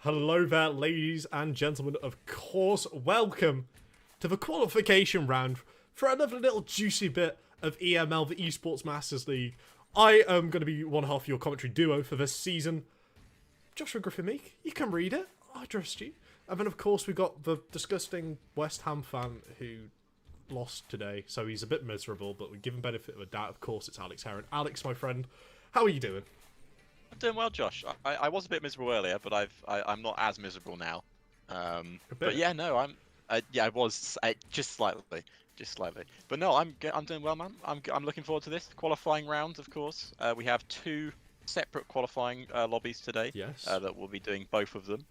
Hello there, ladies and gentlemen. Of course, welcome to the qualification round for another little juicy bit of EML, the Esports Masters League. I am going to be one half of your commentary duo for this season. Joshua Griffin-Meek, you can read it. I trust you. And then, of course, we got the disgusting West Ham fan who lost today, so he's a bit miserable, but we give him benefit of the doubt. Of course, it's Alex Heron. Alex, my friend, how are you doing? I'm doing well, Josh. I was a bit miserable earlier, but I'm not as miserable now. But yeah, no, I was just slightly. But no, I'm doing well, man. I'm looking forward to this qualifying round. Of course, we have two separate qualifying lobbies today. Yes. That we'll be doing both of them.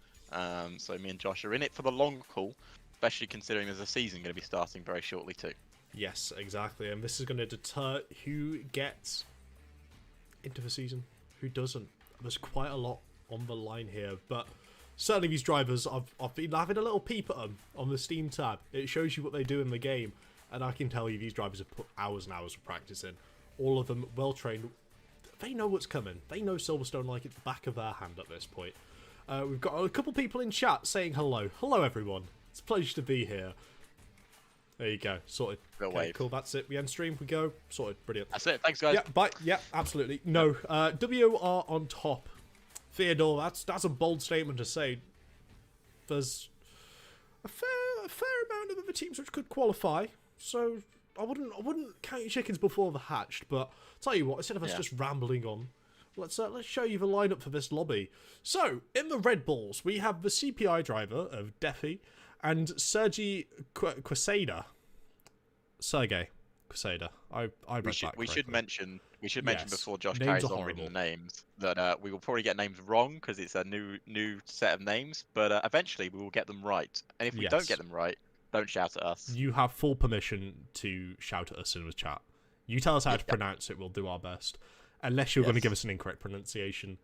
So me and Josh are in it for the long haul, especially considering there's a season going to be starting very shortly too. Yes, exactly. And this is going to deter who gets into the season, who doesn't. There's quite a lot on the line here, but certainly these drivers, I've been having a little peep at them on the Steam tab. It shows you what they do in the game, and I can tell you these drivers have put hours and hours of practice in. All of them well trained. They know what's coming. They know Silverstone like it's the back of their hand at this point. We've got a couple people in chat saying hello. Hello, everyone. It's a pleasure to be here. There you go. Sorted. Okay, cool. That's it. We end stream. We go. Sorted. Brilliant. That's it. Thanks, guys. Yeah, bye. Yeah, absolutely. No. WR on top. Theodore, that's a bold statement to say. There's a fair amount of other teams which could qualify, so I wouldn't count your chickens before they're hatched. But I'll tell you what, instead of us just rambling on, let's show you the lineup for this lobby. So in the Red Bulls, we have the CPI driver of Defi and Sergey Quesada. Sergey Quesada. We should mention before Josh carries on reading the names that we will probably get names wrong because it's a new set of names, but eventually we will get them right. And if we don't get them right, don't shout at us. You have full permission to shout at us in the chat. You tell us how to pronounce it, we'll do our best. Unless you're going to give us an incorrect pronunciation,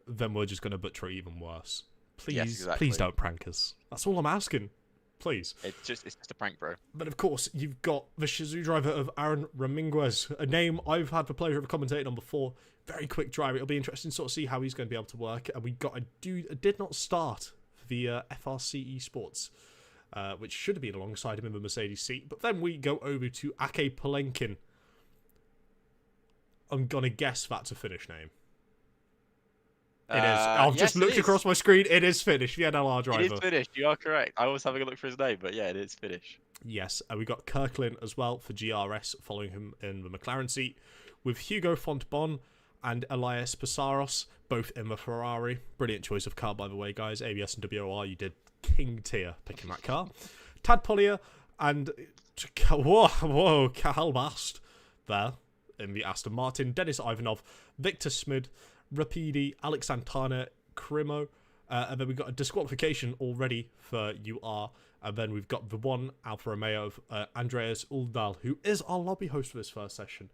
then we're just going to butcher it even worse. Please, please don't prank us. That's all I'm asking. Please. It's just a prank, bro. But of course, you've got the Shizou driver of Aaron Raminguez, a name I've had the pleasure of commentating on before. Very quick driver. It'll be interesting to sort of see how he's going to be able to work. And we got a dude that did not start for the FRC Esports, which should have been alongside him in the Mercedes seat. But then we go over to Ake Palenkin. I'm going to guess that's a Finnish name. It is. I've just looked across my screen. It is Finnish. The NLR driver. It is Finnish. You are correct. I was having a look for his name, but yeah, it is Finnish. Yes. We got Kirkland as well for GRS, following him in the McLaren seat, with Hugo Fontbon and Elias Passaros, both in the Ferrari. Brilliant choice of car, by the way, guys. ABS and WOR, you did king tier picking that car. Tad Pollier and whoa, Kalbast there in the Aston Martin. Dennis Ivanov, Victor Smid, Rapidi, Alex Santana, Crimo, and then we've got a disqualification already for UR, and then we've got the one Alfa Romeo of Andreas Uldal, who is our lobby host for this first session.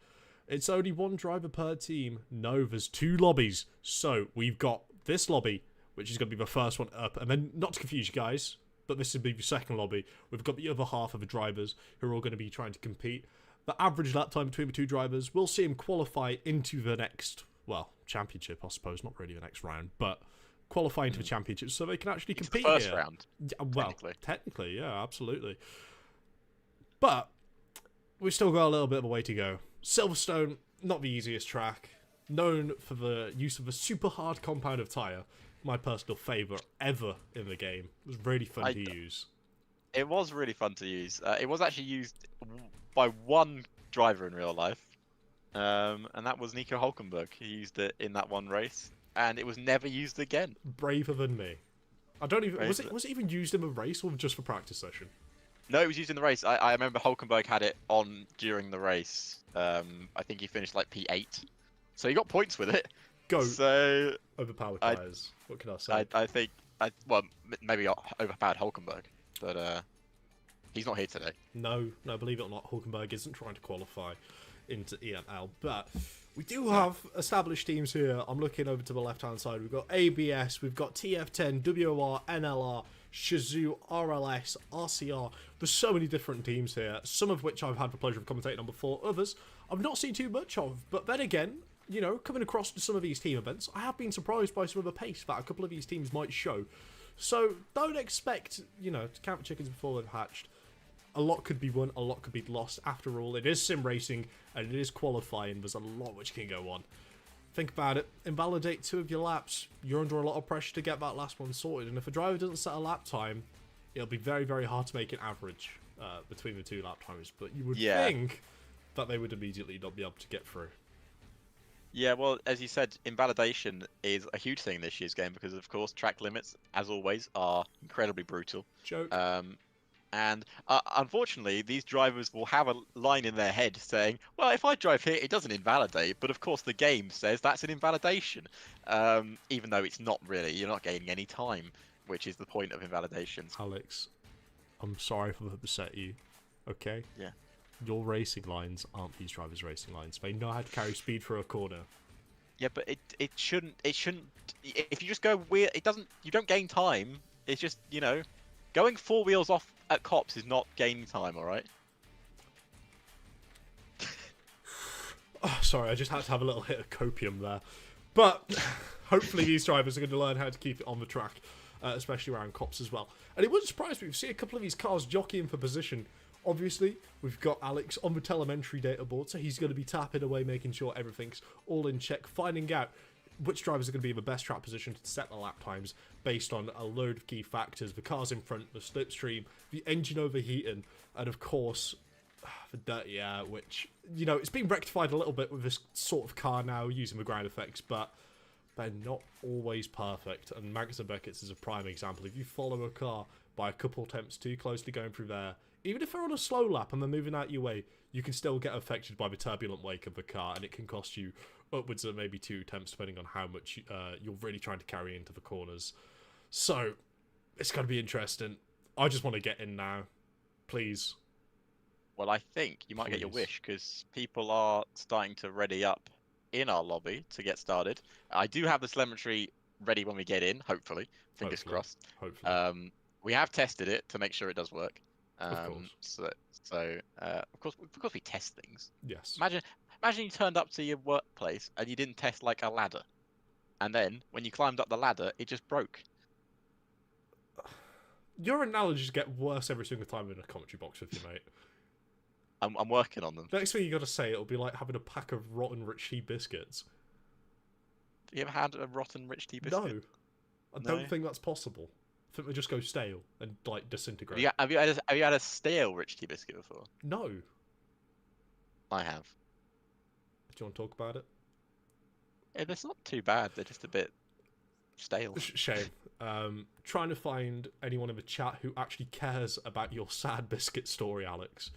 It's only one driver per team. No, there's two lobbies. So we've got this lobby, which is going to be the first one up, and then, not to confuse you guys, but this will be the second lobby. We've got the other half of the drivers who are all going to be trying to compete. The average lap time between the two drivers, we'll see him qualify into the next, well, championship, I suppose, not really the next round, but qualifying to the championship so they can actually compete the first here. Round. Yeah, well, technically, yeah, absolutely. But we've still got a little bit of a way to go. Silverstone, not the easiest track, known for the use of a super hard compound of tyre. My personal favourite ever in the game. It was really fun to use. It was really fun to use. It was actually used by one driver in real life. And that was Nico Hulkenberg. He used it in that one race, and it was never used again. Braver than me. I don't even. Was it even used in a race or just for practice session? No, it was used in the race. I remember Hulkenberg had it on during the race. I think he finished like P8, so he got points with it. So overpowered tyres. What can I say? I think maybe overpowered Hulkenberg, but he's not here today. No, believe it or not, Hulkenberg isn't trying to qualify into EML, but we do have established teams here. I'm looking over to the left hand side. We've got ABS, we've got TF10, WOR, NLR, Shizou, RLS, RCR. There's so many different teams here, some of which I've had the pleasure of commentating on before, others I've not seen too much of. But then again, you know, coming across to some of these team events, I have been surprised by some of the pace that a couple of these teams might show. So don't expect, to count the chickens before they've hatched. A lot could be won, a lot could be lost. After all, it is sim racing and it is qualifying. There's a lot which can go on. Think about it. Invalidate 2 of your laps. You're under a lot of pressure to get that last one sorted. And if a driver doesn't set a lap time, it'll be very, very hard to make an average between the 2 lap times. But you would think that they would immediately not be able to get through. Yeah, well, as you said, invalidation is a huge thing in this year's game because, of course, track limits, as always, are incredibly brutal. Joke. And unfortunately, these drivers will have a line in their head saying, well, if I drive here, it doesn't invalidate. But of course, the game says that's an invalidation, even though it's not really. You're not gaining any time, which is the point of invalidation. Alex, I'm sorry if I've upset you, okay? Yeah. Your racing lines aren't these drivers' racing lines. They know how to carry speed for a corner. Yeah, but it shouldn't. If you just go weird, you don't gain time. It's just, going 4 wheels off at cops is not gaining time, alright? Oh, sorry, I just had to have a little hit of copium there. But hopefully these drivers are going to learn how to keep it on the track, especially around cops as well. And it wouldn't surprise me if we see a couple of these cars jockeying for position. Obviously, we've got Alex on the telemetry data board, so he's going to be tapping away, making sure everything's all in check, finding out which drivers are going to be in the best track position to set the lap times based on a load of key factors. The cars in front, the slipstream, the engine overheating, and of course, the dirty air, which, it's been rectified a little bit with this sort of car now using the ground effects, but they're not always perfect. And Magnus and Beckett's is a prime example. If you follow a car by a couple attempts too closely going through there, even if they're on a slow lap and they're moving out your way, you can still get affected by the turbulent wake of the car, and it can cost you upwards of maybe 2 attempts, depending on how much you're really trying to carry into the corners. So, it's going to be interesting. I just want to get in now. Please. Well, I think you might get your wish, because people are starting to ready up in our lobby to get started. I do have the telemetry ready when we get in, hopefully. Fingers crossed. Hopefully. We have tested it to make sure it does work. Of course. Of course we test things. Yes. Imagine you turned up to your workplace and you didn't test like a ladder, and then when you climbed up the ladder, it just broke. Your analogies get worse every single time in a commentary box with you, mate. I'm working on them. Next thing you got to say, it'll be like having a pack of rotten rich tea biscuits. Have you ever had a rotten rich tea biscuit? No, I don't think that's possible. I think they just go stale and like disintegrate. Have you had a stale rich tea biscuit before? No. I have. Do you want to talk about it? Yeah, it's not too bad. They're just a bit stale. Shame. Trying to find anyone in the chat who actually cares about your sad biscuit story, Alex.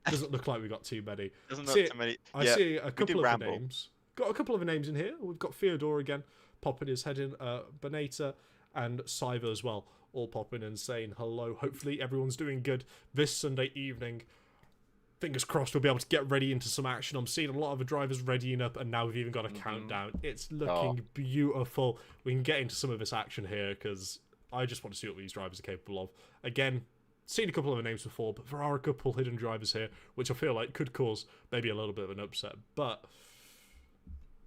Doesn't look like we got too many. Doesn't look too many. I see a couple of the names. Got a couple of the names in here. We've got Theodore again, popping his head in. Benata and Siver as well, all popping and saying hello. Hopefully everyone's doing good this Sunday evening. Fingers crossed we'll be able to get ready into some action. I'm seeing a lot of the drivers readying up, and now we've even got a countdown. It's looking beautiful. We can get into some of this action here, because I just want to see what these drivers are capable of. Again, seen a couple of the names before, but there are a couple hidden drivers here, which I feel like could cause maybe a little bit of an upset, but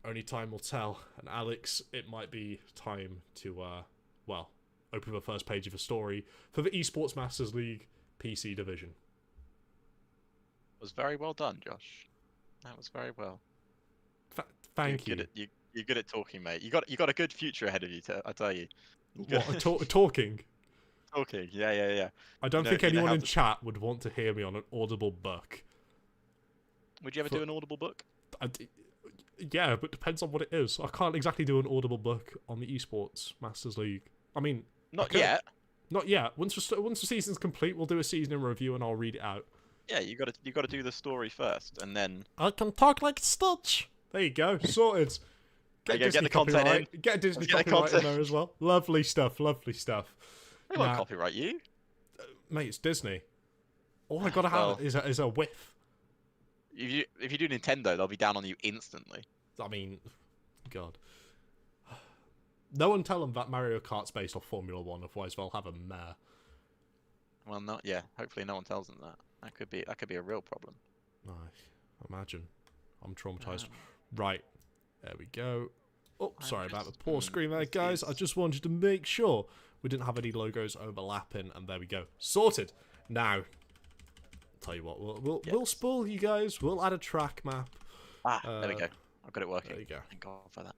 only time will tell. And Alex, it might be time to, open the first page of a story for the Esports Masters League PC division. Was very well done, Josh. That was very well. Thank you. You're good at talking, mate. You got a good future ahead of you. I tell you. Talking. Talking. Yeah. I don't think anyone in chat would want to hear me on an audible book. Would you ever do an audible book? Yeah, but depends on what it is. I can't exactly do an audible book on the Esports Masters League. I mean, not yet. Not yet. Once the season's complete, we'll do a season in review and I'll read it out. Yeah, you got to do the story first, and then I can talk like Stitch. There you go, sorted. Get the content in. Get a Disney copyright in there as well. Lovely stuff. They won't copyright you, mate. It's Disney. All I gotta have is a whiff. If you do Nintendo, they'll be down on you instantly. I mean, God. No one tell them that Mario Kart's based off Formula 1, otherwise they'll have a mare. Well, not yeah. Hopefully, no one tells them that. That could be a real problem. Imagine. I'm traumatized. Right, there we go. Oh, sorry about the poor screen there, guys. I just wanted to make sure We didn't have any logos overlapping, and there we go. Sorted. Now, tell you what, we'll spoil you guys. We'll add a track map. There we go. I've got it working. There you go. Thank God for that.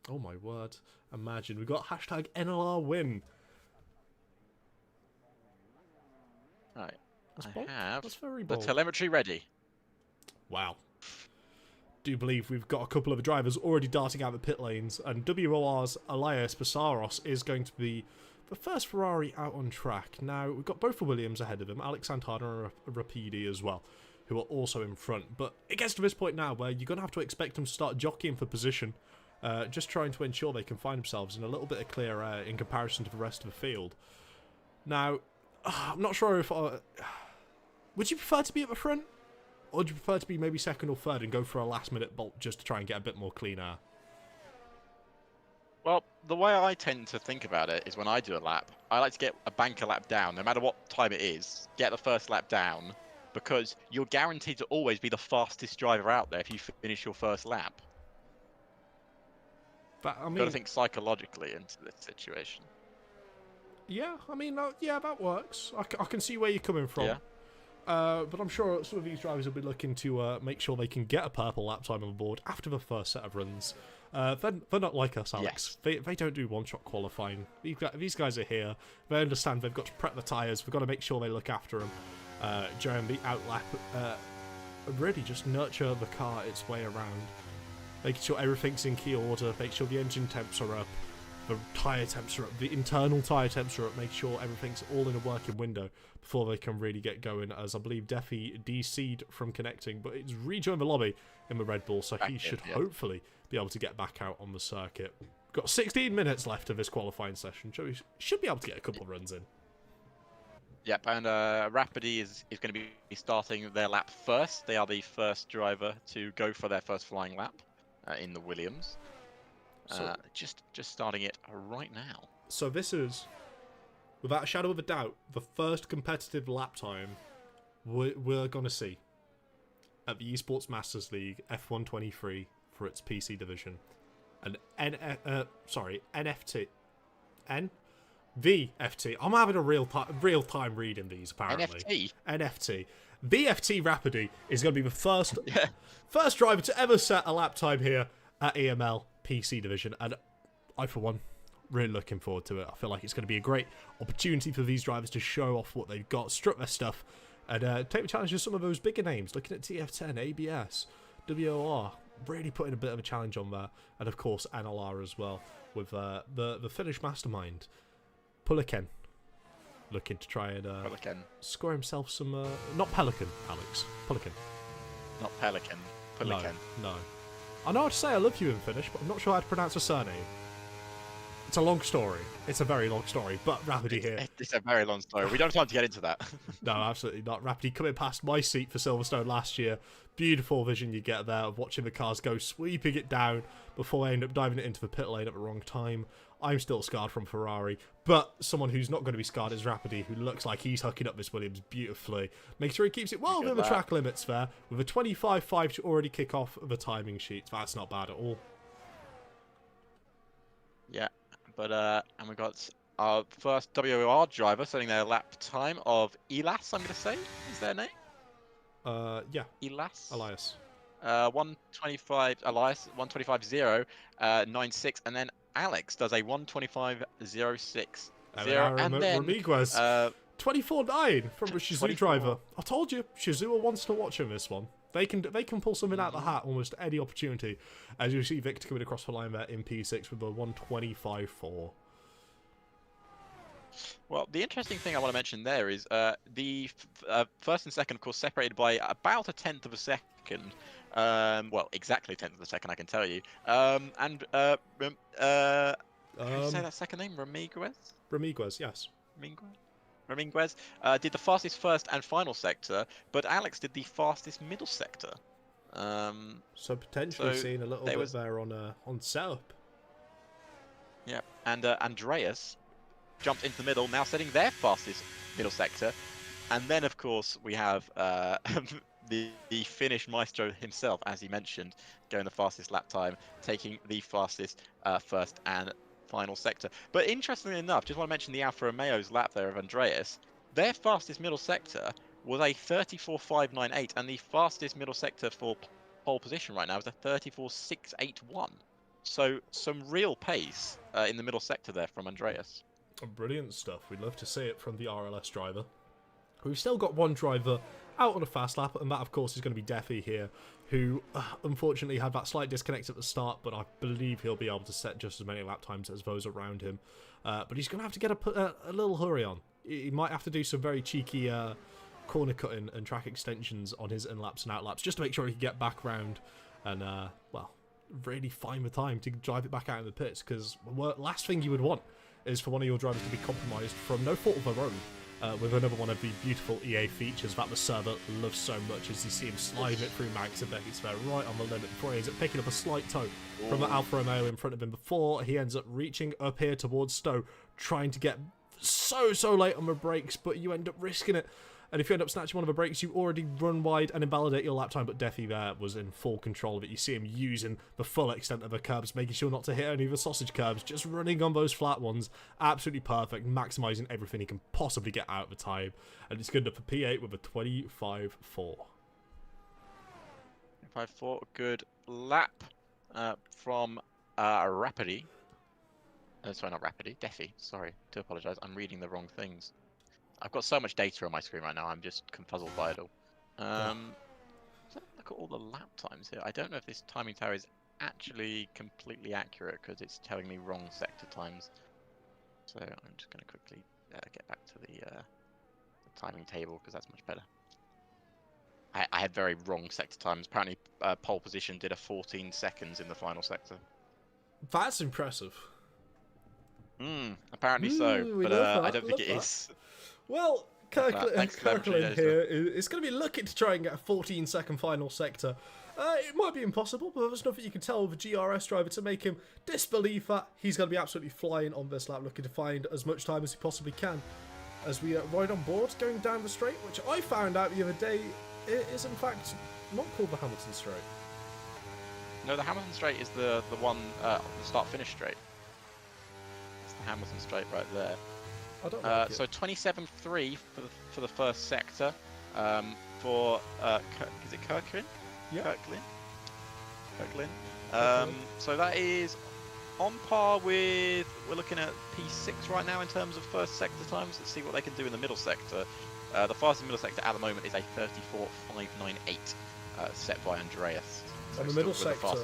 Oh my word. Imagine. We've got hashtag NLR win. Right. That's I bold. have That's very the bold. telemetry ready. Wow. Do believe we've got a couple of drivers already darting out the pit lanes, and WOR's Elias Passaros is going to be the first Ferrari out on track. Now, we've got both the Williams ahead of him, Alex Santana and Rapidi as well, who are also in front. But it gets to this point now where you're going to have to expect them to start jockeying for position, just trying to ensure they can find themselves in a little bit of clear air in comparison to the rest of the field. Now, I'm not sure if... would you prefer to be at the front? Or would you prefer to be maybe second or third and go for a last-minute bolt just to try and get a bit more clean air? Well, the way I tend to think about it is when I do a lap, I like to get a banker lap down, no matter what time it is. Get the first lap down, because you're guaranteed to always be the fastest driver out there if you finish your first lap. But, I mean, You've got to think psychologically into this situation. Yeah, I mean, yeah, that works. I can see where you're coming from. Yeah. But I'm sure some of these drivers will be looking to make sure they can get a purple lap time on the board after the first set of runs. They're not like us, Alex. Yes. They don't do one-shot qualifying. These guys are here. They understand they've got to prep the tyres. We've got to make sure they look after them during the outlap. Really just nurture the car its way around. Making sure everything's in key order. Make sure the engine temps are up. The tyre temps are up, the internal tyre temps are up, make sure everything's all in a working window before they can really get going, as I believe Defi DC'd from connecting, but he's rejoined the lobby in the Red Bull, so he should hopefully be able to get back out on the circuit. Got 16 minutes left of this qualifying session, so he should be able to get a couple of runs in. Yep, and Rapidi is going to be starting their lap first. They are the first driver to go for their first flying lap in the Williams. So, just starting it right now. So this is, without a shadow of a doubt, the first competitive lap time we're going to see at the Esports Masters League F123 for its PC division. And NFT. VFT. I'm having a real time reading these, apparently. NFT. VFT Rapidi is going to be the first driver to ever set a lap time here at EML PC division, and I, for one, really looking forward to it. I feel like it's going to be a great opportunity for these drivers to show off what they've got, strut their stuff, and take the challenge of some of those bigger names. Looking at TF10, ABS, WOR, really putting a bit of a challenge on there, and of course NLR as well, with the Finnish mastermind, Puliken, looking to try and score himself some... not Pelican, Alex. Puliken. Not Pelican. Puliken. No. I know how to say I love you in Finnish, but I'm not sure how to pronounce a surname. It's a long story. It's a very long story, but Rapidi here. It's a very long story. We don't have time to get into that. No, absolutely not. Rapidi coming past my seat for Silverstone last year. Beautiful vision you get there of watching the cars go, sweeping it down before they end up diving it into the pit lane at the wrong time. I'm still scarred from Ferrari, but someone who's not going to be scarred is Rapidi, who looks like he's hooking up this Williams beautifully. Make sure he keeps it well within the track limits there, with a 25.5 to already kick off the timing sheet. That's not bad at all. Yeah, but and we got our first WOR driver setting their lap time of Elas, I'm going to say, is their name? Yeah. Elias. 125, Elias, 125.0, 9.6, and then Alex does a 125.06. And then Ramiguez, 24.9 from a Shizou driver. I told you, Shizou wants to watch in this one. They can pull something out of the hat almost any opportunity. As you see Victor coming across the line there in P6 with a 125.4. Well, the interesting thing I want to mention there is the first and second, of course, separated by about a tenth of a second. Well, exactly a tenth of a second, I can tell you. How do you say that second name? Ramiguez? Ramiguez, yes. Ramiguez did the fastest first and final sector, but Alex did the fastest middle sector. So potentially seeing a little bit there on setup. Yeah, and Andreas jumped into the middle, now setting their fastest middle sector. And then, of course, we have the Finnish maestro himself, as he mentioned, going the fastest lap time, taking the fastest first and final sector. But interestingly enough, just want to mention the Alfa Romeo's lap there of Andreas. Their fastest middle sector was a 34.598, and the fastest middle sector for pole position right now is a 34.681. So some real pace in the middle sector there from Andreas. Brilliant stuff. We'd love to see it from the RLS driver. We've still got one driver out on a fast lap, and that, of course, is going to be Defy here, who unfortunately had that slight disconnect at the start, but I believe he'll be able to set just as many lap times as those around him. But he's going to have to get a little hurry on. He might have to do some very cheeky corner cutting and track extensions on his in-laps and out-laps just to make sure he can get back round and, well, really find the time to drive it back out in the pits, because the last thing you would want is for one of your drivers to be compromised from no fault of their own. With another one of the beautiful EA features that the server loves so much, as you see him sliding it through Max and Beckett's there right on the limit before he ends up picking up a slight toe from the Alfa Romeo in front of him before he ends up reaching up here towards Stowe, trying to get so late on the brakes, but you end up risking it. And if you end up snatching one of the brakes, you already run wide and invalidate your lap time, but Defy there was in full control of it. You see him using the full extent of the curbs, making sure not to hit any of the sausage curbs, just running on those flat ones. Absolutely perfect, maximising everything he can possibly get out of the time. And it's good enough for P8 with a 25.4. 25.4, good lap from Rapidi. Sorry, not Rapidi, Defy. Sorry, do apologise. I'm reading the wrong things. I've got so much data on my screen right now, I'm just confuzzled by it all. Look at all the lap times here. I don't know if this timing tower is actually completely accurate, because it's telling me wrong sector times. So I'm just going to quickly get back to the timing table, because that's much better. I had very wrong sector times. Apparently, pole position did a 14 seconds in the final sector. That's impressive. Apparently so, but I don't think it is. Well, Kirkland here is going to be looking to try and get a 14-second final sector. It might be impossible, but there's nothing you can tell with a GRS driver to make him disbelieve that he's going to be absolutely flying on this lap, looking to find as much time as he possibly can. As we ride on board, going down the straight, which I found out the other day is in fact not called the Hamilton Straight. No, the Hamilton Straight is the one, the start-finish straight. It's the Hamilton Straight right there. I don't like so 27.3 for the first sector. For is it Kirkland? Yeah. Kirkland. So that is on par with, we're looking at P6 right now in terms of first sector times. Let's see what they can do in the middle sector. The fastest middle sector at the moment is a 34.598 set by Andreas. So and the middle sector,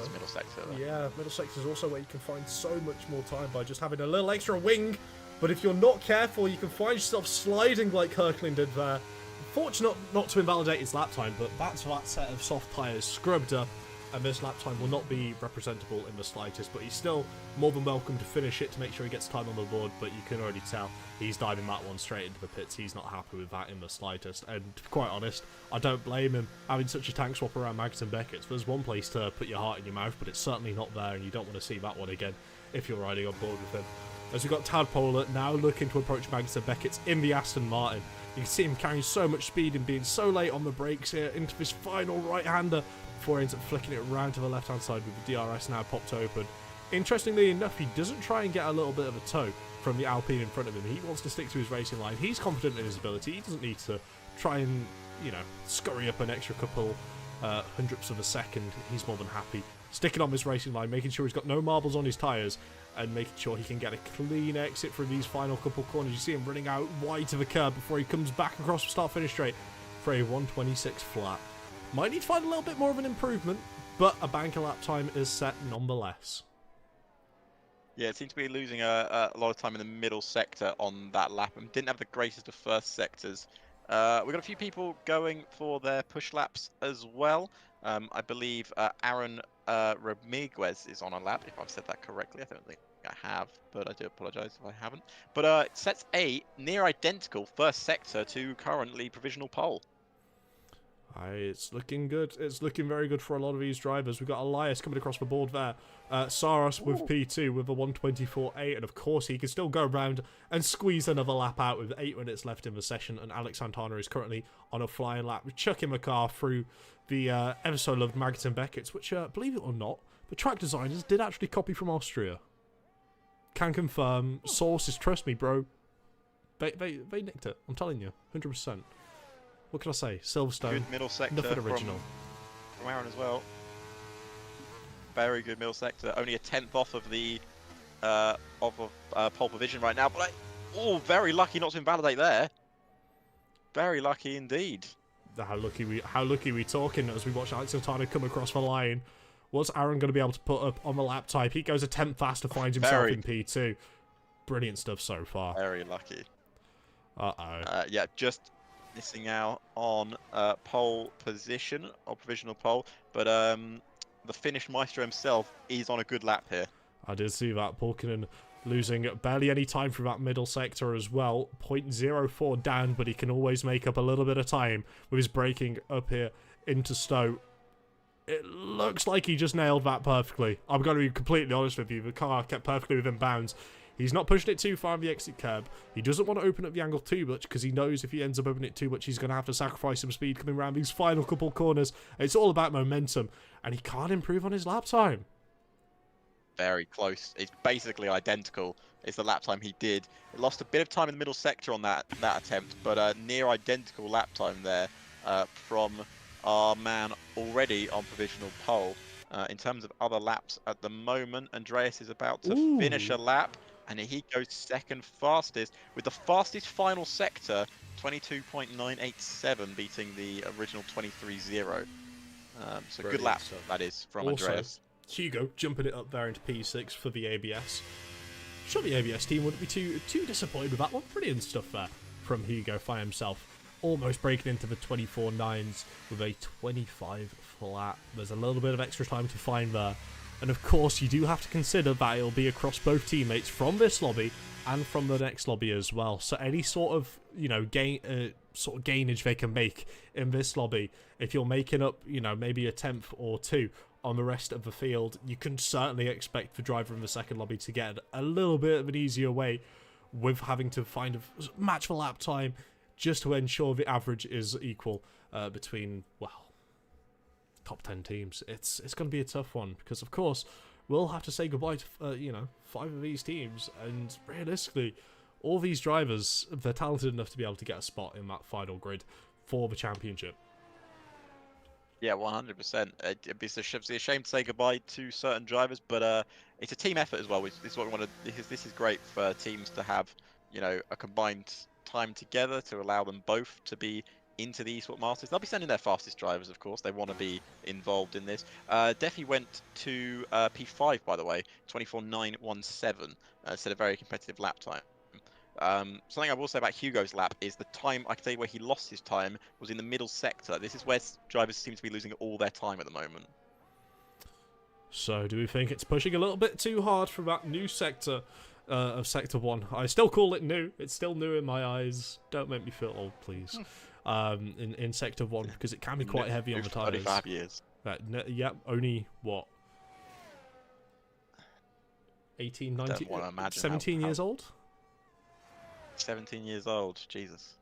yeah, middle sector is also where you can find so much more time by just having a little extra wing. But if you're not careful, you can find yourself sliding like Kirkland did there. Fortunate not to invalidate his lap time, but that's that set of soft tyres scrubbed up, and this lap time will not be representable in the slightest, but he's still more than welcome to finish it to make sure he gets time on the board, but you can already tell he's diving that one straight into the pits. He's not happy with that in the slightest, and to be quite honest, I don't blame him. Having such a tank swap around Mags and Beckett, there's one place to put your heart in your mouth, but it's certainly not there, and you don't want to see that one again if you're riding on board with him. As we've got Tadpoler now looking to approach Mags and Beckett's in the Aston Martin. You can see him carrying so much speed and being so late on the brakes here into this final right-hander before he ends up flicking it around to the left-hand side with the DRS now popped open. Interestingly enough, he doesn't try and get a little bit of a toe from the Alpine in front of him. He wants to stick to his racing line. He's confident in his ability. He doesn't need to try and, scurry up an extra couple hundredths of a second. He's more than happy sticking on this racing line, making sure he's got no marbles on his tyres, and making sure he can get a clean exit from these final couple corners. You see him running out wide to the curb before he comes back across the start-finish straight for a 126 flat. Might need to find a little bit more of an improvement, but a banker lap time is set nonetheless. Yeah, it seems to be losing a lot of time in the middle sector on that lap, and didn't have the greatest of first sectors. We've got a few people going for their push laps as well. I believe Aaron Ramiguez is on a lap, if I've said that correctly. I don't think I have, but I do apologise if I haven't. But it sets a near identical first sector to currently provisional pole. It's looking good. It's looking very good for a lot of these drivers. We've got Elias coming across the board there. Saros with P2 with a 124.8, and of course he can still go around and squeeze another lap out with 8 minutes left in the session, and Alex Santana is currently on a flying lap. We're chucking the car through the ever so loved Mags and Beckett's, which, believe it or not, the track designers did actually copy from Austria. Can confirm. Sources, trust me, bro. They nicked it. I'm telling you, 100%. What can I say? Silverstone. Good middle sector. Nothing original. From Aaron as well. Very good middle sector. Only a 10th off of the pole position right now. But very lucky not to invalidate there. Very lucky indeed. How lucky we talking as we watch Alex Santana come across the line. What's Aaron going to be able to put up on the lap type? He goes a 10th faster, finds himself in P2. Brilliant stuff so far. Very lucky. Uh-oh. Yeah, just missing out on pole position, or provisional pole. But the Finnish Maestro himself is on a good lap here. I did see that. Pulkkinen losing barely any time through that middle sector as well. 0.04 down, but he can always make up a little bit of time with his braking up here into Stowe. It looks like he just nailed that perfectly. I'm going to be completely honest with you. The car kept perfectly within bounds. He's not pushing it too far on the exit curb. He doesn't want to open up the angle too much because he knows if he ends up opening it too much, he's going to have to sacrifice some speed coming around these final couple corners. It's all about momentum, and he can't improve on his lap time. Very close. It's basically identical. It's the lap time he did. He lost a bit of time in the middle sector on that attempt, but near identical lap time there from our man already on provisional pole. In terms of other laps at the moment, Andreas is about to finish a lap, and he goes second fastest with the fastest final sector, 22.987, beating the original 23.0. So good lap, that is, from Andreas. Hugo jumping it up there into P6 for the ABS. Sure, the ABS team wouldn't be too disappointed with that one. Brilliant stuff there from Hugo by himself. Almost breaking into the 24.9s with a 25 flat. There's a little bit of extra time to find there. And of course, you do have to consider that it'll be across both teammates from this lobby and from the next lobby as well. So any sort of, gainage they can make in this lobby, if you're making up, maybe a 10th or 2 on the rest of the field, you can certainly expect the driver in the second lobby to get a little bit of an easier way with having to find a match for lap time just to ensure the average is equal between, top 10 teams. It's going to be a tough one because, of course, we'll have to say goodbye to, 5 of these teams, and realistically, all these drivers, they're talented enough to be able to get a spot in that final grid for the championship. Yeah, 100%. It'd be a shame to say goodbye to certain drivers, but it's a team effort as well. Which is what we want to. This is great for teams to have, a combined time together to allow them both to be into the Esports Masters. They'll be sending their fastest drivers, of course. They want to be involved in this. Definitely went to P5, by the way, 24.917. Set a very competitive lap time. Something I will say about Hugo's lap is the time, I can tell you where he lost his time, was in the middle sector. This is where drivers seem to be losing all their time at the moment. So do we think it's pushing a little bit too hard for that new sector of Sector 1? I still call it new. It's still new in my eyes. Don't make me feel old, please. In Sector 1, because it can be quite heavy on the tyres. 35 years. Yep, only, what? 18, 19, 17 years old? 17 years old, Jesus.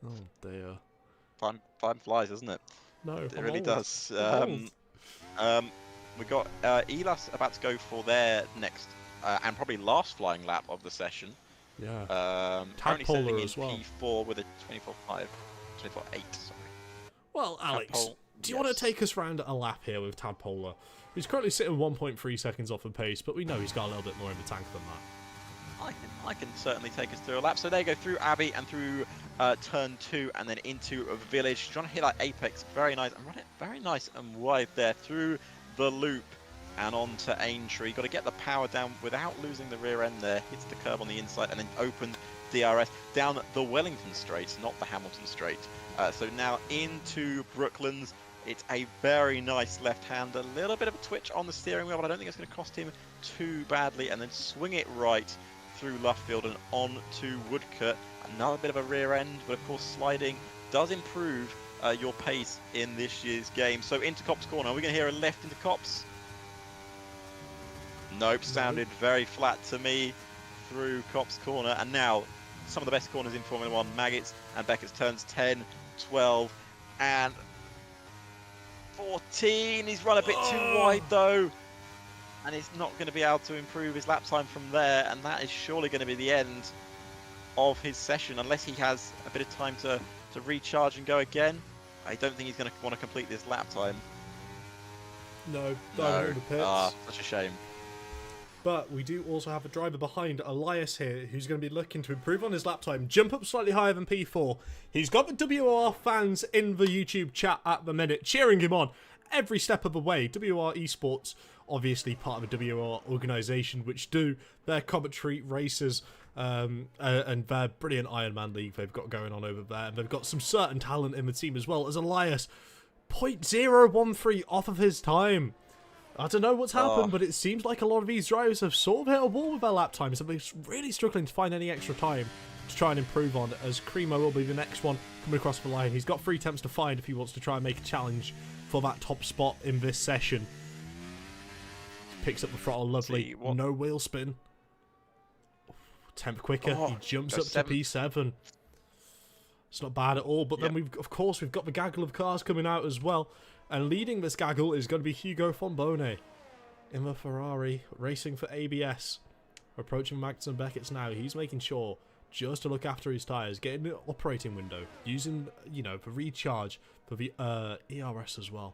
Oh dear. Time flies, doesn't it? No, it really does. We got Elas about to go for their next and probably last flying lap of the session. Yeah. Currently sitting in as well. P4 with a 24.8. Sorry. Well, Alex, do you want to take us round a lap here with Tadpolar? He's currently sitting 1.3 seconds off the pace, but we know he's got a little bit more in the tank than that. I can certainly take us through a lap. So there you go, through Abbey and through turn 2 and then into a village. Trying to hit that apex, very nice. And run it very nice and wide there through the loop and on to Aintree. Got to get the power down without losing the rear end there. Hits the curb on the inside and then open DRS down the Wellington Straight, not the Hamilton Straight. So now into Brooklands. It's a very nice left hand, a little bit of a twitch on the steering wheel, but I don't think it's going to cost him too badly. And then swing it right through Luffield and on to Woodcote. Another bit of a rear end, but of course sliding does improve your pace in this year's game. So into Copse Corner, are we going to hear a left into Copse? Nope, sounded very flat to me through Copse Corner. And now some of the best corners in Formula 1, Maggots and Beckett's turns 10, 12 and 14. He's run a bit too wide though. and he's not going to be able to improve his lap time from there, and that is surely going to be the end of his session unless he has a bit of time to recharge and go again. I don't think he's going to want to complete this lap time. No, diving in the pits. Such a shame. But we do also have a driver behind Elias here who's going to be looking to improve on his lap time, jump up slightly higher than P4. He's got the WR fans in the YouTube chat at the minute, cheering him on every step of the way. WR Esports, obviously part of the WR organisation, which do their commentary races and their brilliant Ironman League they've got going on over there. And they've got some certain talent in the team as well, as Elias, 0.013 off of his time. I don't know what's happened, but it seems like a lot of these drivers have sort of hit a wall with their lap times, and they're really struggling to find any extra time to try and improve on, as Cremo will be the next one coming across the line. He's got 3 attempts to find if he wants to try and make a challenge for that top spot in this session. Picks up the throttle, lovely. No wheel spin. Temp quicker. He jumps up to P7. It's not bad at all, but then we've got the gaggle of cars coming out as well. And leading this gaggle is going to be Hugo Fonbone in the Ferrari, racing for ABS. Approaching Magnussen Beckett's now. He's making sure just to look after his tyres, getting the operating window, using, for recharge for the ERS as well.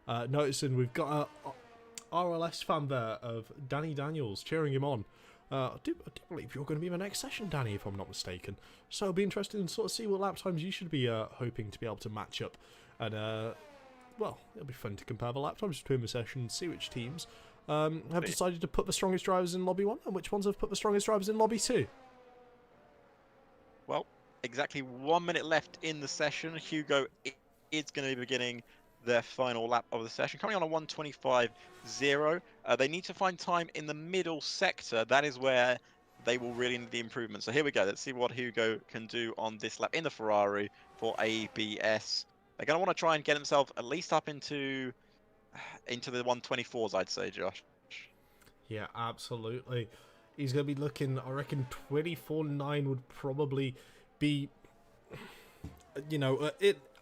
Noticing we've got a RLS fan there of Danny Daniels cheering him on. I do believe you're going to be in the next session, Danny, if I'm not mistaken. So it'll be interesting to sort of see what lap times you should be hoping to be able to match up. And well, it'll be fun to compare the lap times between the sessions, see which teams have decided to put the strongest drivers in Lobby 1 and which ones have put the strongest drivers in Lobby 2. Well, exactly 1 minute left in the session. Hugo is going to be beginning their final lap of the session, coming on a 1:25.0. They need to find time in the middle sector. That is where they will really need the improvement. So here we go. Let's see what Hugo can do on this lap in the Ferrari for ABS. They're going to want to try and get themselves at least up into the 124s, I'd say, Josh. Yeah, absolutely. He's going to be looking, I reckon 24.9 would probably be,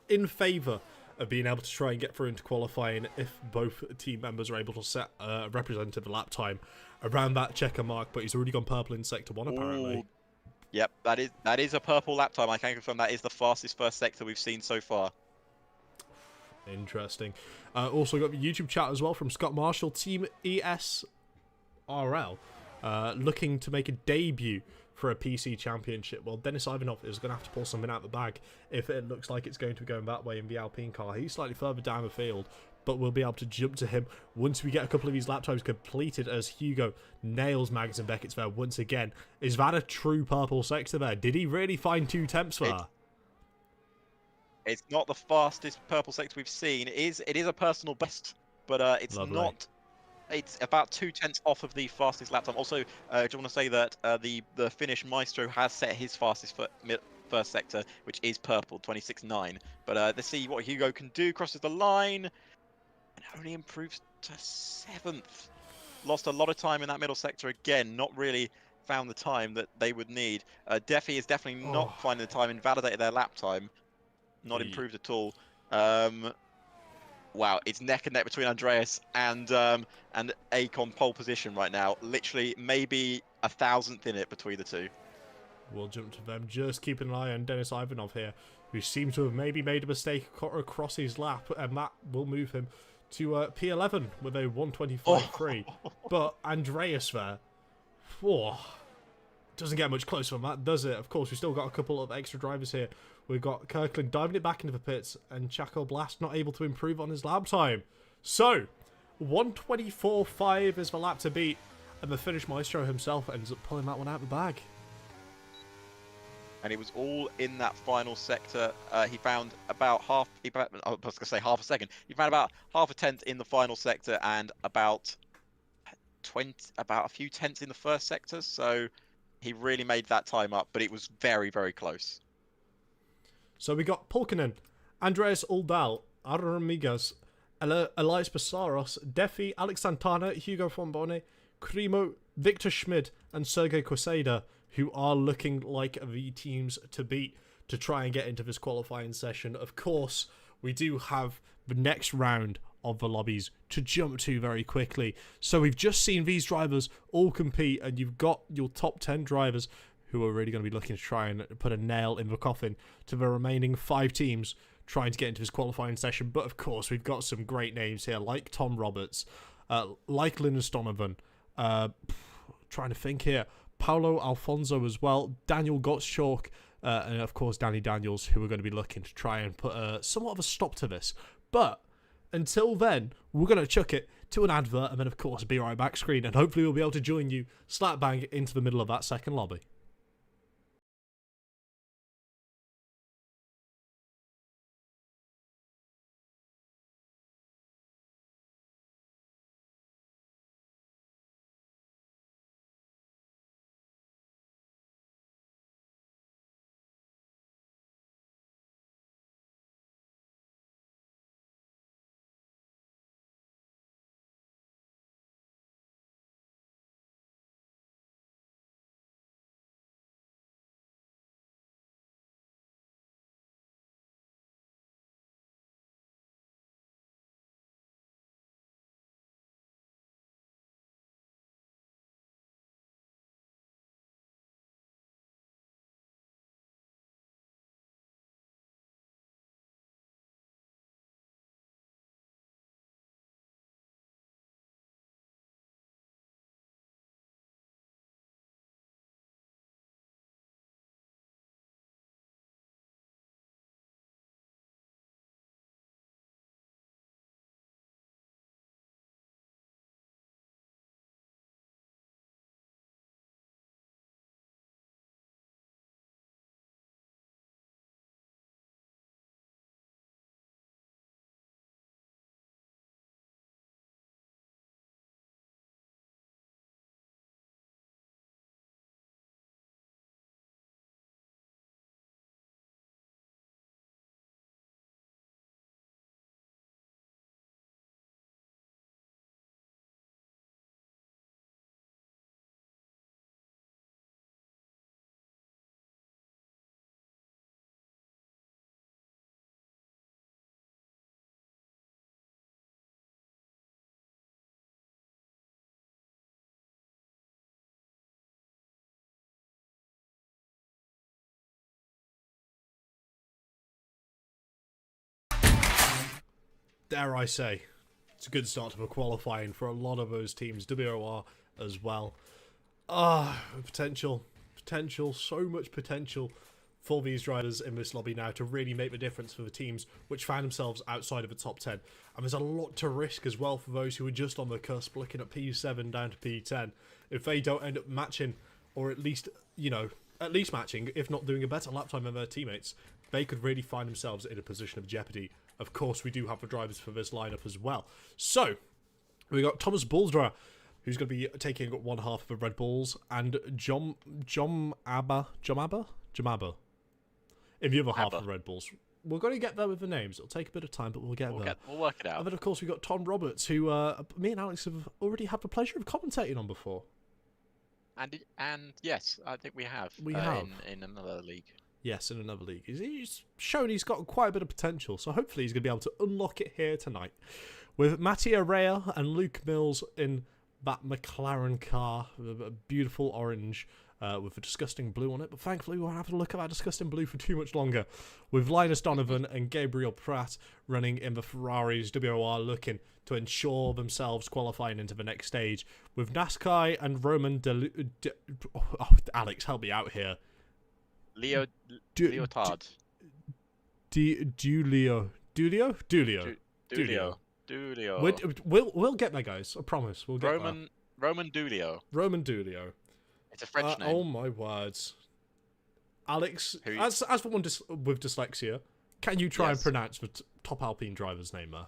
in favour of being able to try and get through into qualifying if both team members are able to set a representative lap time around that checker mark. But he's already gone purple in Sector 1, apparently. Ooh. Yep, that is a purple lap time. I can confirm that is the fastest first sector we've seen so far. Interesting. Also got the YouTube chat as well from Scott Marshall, Team ESRL, looking to make a debut for a PC championship. Well, Denis Ivanov is going to have to pull something out of the bag if it looks like it's going to be going that way in the Alpine car. He's slightly further down the field, but we'll be able to jump to him once we get a couple of these lap times completed, as Hugo nails Magnussen Beckett's there once again. Is that a true purple sector there? Did he really find 2 temps there? It's not the fastest purple sector we've seen. It is a personal best, but it's Lovely. not. It's about 2/10 off of the fastest lap time. Also, do you want to say that the Finnish Maestro has set his fastest first sector, which is purple, 26.9. But let's see what Hugo can do. Crosses the line and only improves to 7th. Lost a lot of time in that middle sector again. Not really found the time that they would need. Defi is definitely not finding the time. Invalidated their lap time. Not improved at all. Wow, it's neck and neck between Andreas and Akon pole position right now. Literally, maybe 1,000th in it between the two. We'll jump to them. Just keeping an eye on Denis Ivanov here, who seems to have maybe made a mistake across his lap, and that will move him to P11 with a 125.3. But Andreas there, doesn't get much closer than that, does it? Of course, we've still got a couple of extra drivers here. We've got Kirkland diving it back into the pits, and Chaco Blast not able to improve on his lap time. So, 124.5 is the lap to beat, and the Finnish Maestro himself ends up pulling that one out of the bag. And it was all in that final sector. He found about half. I was going to say half a second. He found about half a tenth in the final sector, and about a few tenths in the first sector. So he really made that time up, but it was very, very close. So we got Pulkkinen, Andreas Uldal, Aron Migas, Elias Passaros, Defi, Alex Santana, Hugo Fonbone, Cremo, Victor Schmid, and Sergei Quesada, who are looking like the teams to beat to try and get into this qualifying session. Of course, we do have the next round of the lobbies to jump to very quickly. So we've just seen these drivers all compete, and you've got your top 10 drivers who are really going to be looking to try and put a nail in the coffin to the remaining 5 teams trying to get into this qualifying session. But of course, we've got some great names here, like Tom Roberts, like Linus Donovan, trying to think here, Paulo Alfonso as well, Daniel Gottschalk, and of course Danny Daniels, who are going to be looking to try and put somewhat of a stop to this. But until then, we're going to chuck it to an advert and then of course be right back screen, and hopefully we'll be able to join you slap bang into the middle of that second lobby. Dare I say, it's a good start to the qualifying for a lot of those teams, WOR as well. Potential, so much potential for these drivers in this lobby now to really make the difference for the teams which find themselves outside of the top 10. And there's a lot to risk as well for those who are just on the cusp, looking at P7 down to P10. If they don't end up matching, or at least matching, if not doing a better lap time than their teammates, they could really find themselves in a position of jeopardy. Of course, we do have the drivers for this lineup as well. So, we got Thomas Bulstra, who's going to be taking one half of the Red Bulls, and Jom Abba in the other half of the Red Bulls. We're going to get there with the names. It'll take a bit of time, but we'll get there. We'll work it out. And then, of course, we got Tom Roberts, who me and Alex have already had the pleasure of commentating on before. And yes, I think we have. In another league. Yes, in another league. He's shown he's got quite a bit of potential, so hopefully he's going to be able to unlock it here tonight. With Mattia Rea and Luke Mills in that McLaren car, a beautiful orange with a disgusting blue on it, but thankfully we won't have to look at that disgusting blue for too much longer. With Linus Donovan and Gabriel Pratt running in the Ferraris, WOR looking to ensure themselves qualifying into the next stage. With Naskai and Roman Alex, help me out here. Leotard. Dulio. We'll get there, guys. I promise. We'll get there. Roman Dulio. It's a French name. Oh my words, Alex. As for one with dyslexia, can you try and pronounce the top Alpine driver's name there?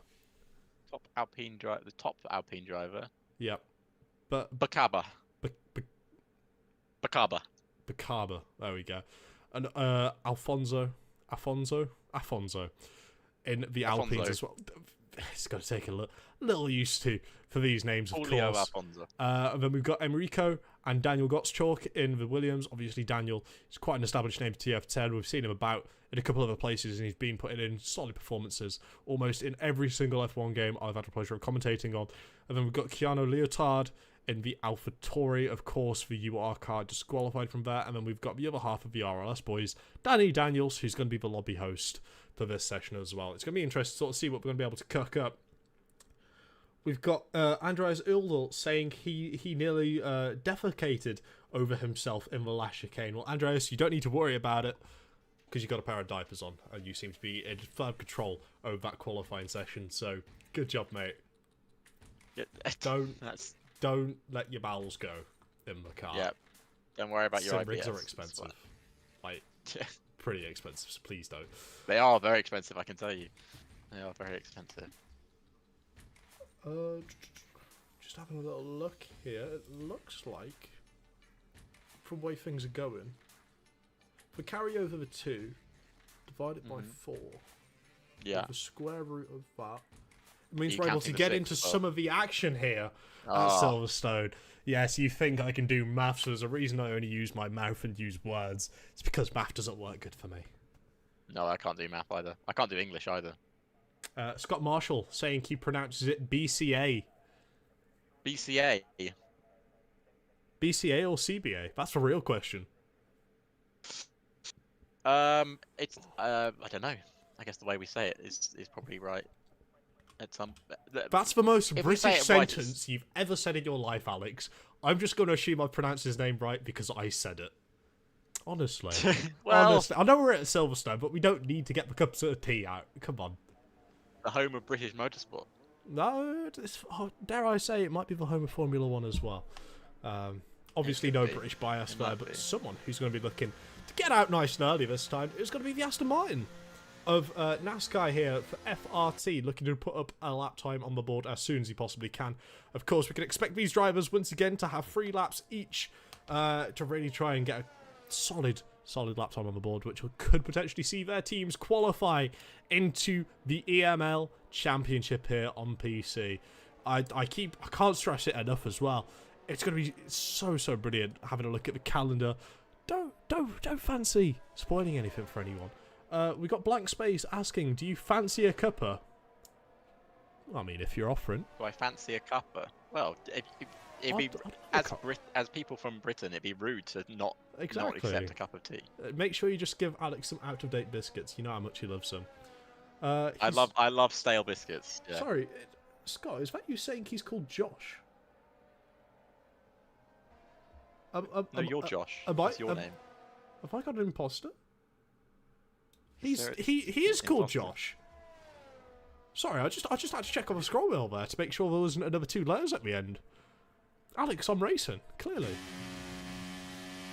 The top Alpine driver. Yep. But Bacaba. There we go. And Alfonso in the Alpines as well. it's going to take a little used to for these names, of Julio course. Alfonso. And then we've got Enrico and Daniel Gottschalk in the Williams. Obviously, Daniel is quite an established name for TF10. We've seen him about in a couple of other places, and he's been putting in solid performances almost in every single F1 game I've had the pleasure of commentating on. And then we've got Keanu Leotard in the AlphaTauri, of course, the UR car, disqualified from there. And then we've got the other half of the RLS boys, Danny Daniels, who's going to be the lobby host for this session as well. It's going to be interesting to sort of see what we're going to be able to cook up. We've got Andreas Uldel saying he nearly defecated over himself in the last chicane. Well, Andreas, you don't need to worry about it because you've got a pair of diapers on and you seem to be in firm control over that qualifying session. So, good job, mate. Yeah, Don't let your bowels go in the car. Yeah. Don't worry about your Sim IBS. rigs are expensive. Like, pretty expensive, so please don't. They are very expensive, I can tell you. They are very expensive. Just having a little look here. It looks like, from the way things are going, if we carry over the 2, divide it by 4, yeah, the square root of that, it means You're we're able to counting the get 6 into as well. some of the action here at Silverstone. Yes, you think I can do maths, so there's a reason I only use my mouth and use words. It's because math doesn't work good for me. No, I can't do math either. I can't do English either. Scott Marshall saying he pronounces it BCA. BCA. BCA or CBA? That's the real question. It's I don't know. I guess the way we say it is probably right. At some. That's the most If we say British it right, sentence you've ever said in your life, Alex. I'm just going to assume I pronounced his name right because I said it. Honestly. Well, honestly. I know we're at Silverstone, but we don't need to get the cups of tea out. Come on. the home of British motorsport. No, dare I say, it might be the home of Formula 1 as well. Obviously, no British bias there, but someone who's going to be looking to get out nice and early this time is going to be the Aston Martin of NASCAR here for FRT, looking to put up a lap time on the board as soon as he possibly can. Of course, we can expect these drivers once again to have 3 laps each to really try and get a solid lap time on the board, which could potentially see their teams qualify into the EML Championship here on PC. I can't stress it enough as well. It's going to be so brilliant having a look at the calendar. Don't fancy spoiling anything for anyone. We got Blank Space asking, do you fancy a cuppa? I mean, if you're offering. Do I fancy a cuppa? Well, it'd be as people from Britain, it'd be rude to not accept a cup of tea. Make sure you just give Alex some out-of-date biscuits. You know how much he loves them. I love stale biscuits. Yeah. Sorry, Scott, is that you saying he's called Josh? No, you're Josh. That's your name. Have I got an imposter? He is imposter. called Josh. Sorry, I just had to check on the scroll wheel there to make sure there wasn't another 2 letters at the end. Alex, I'm racing, clearly.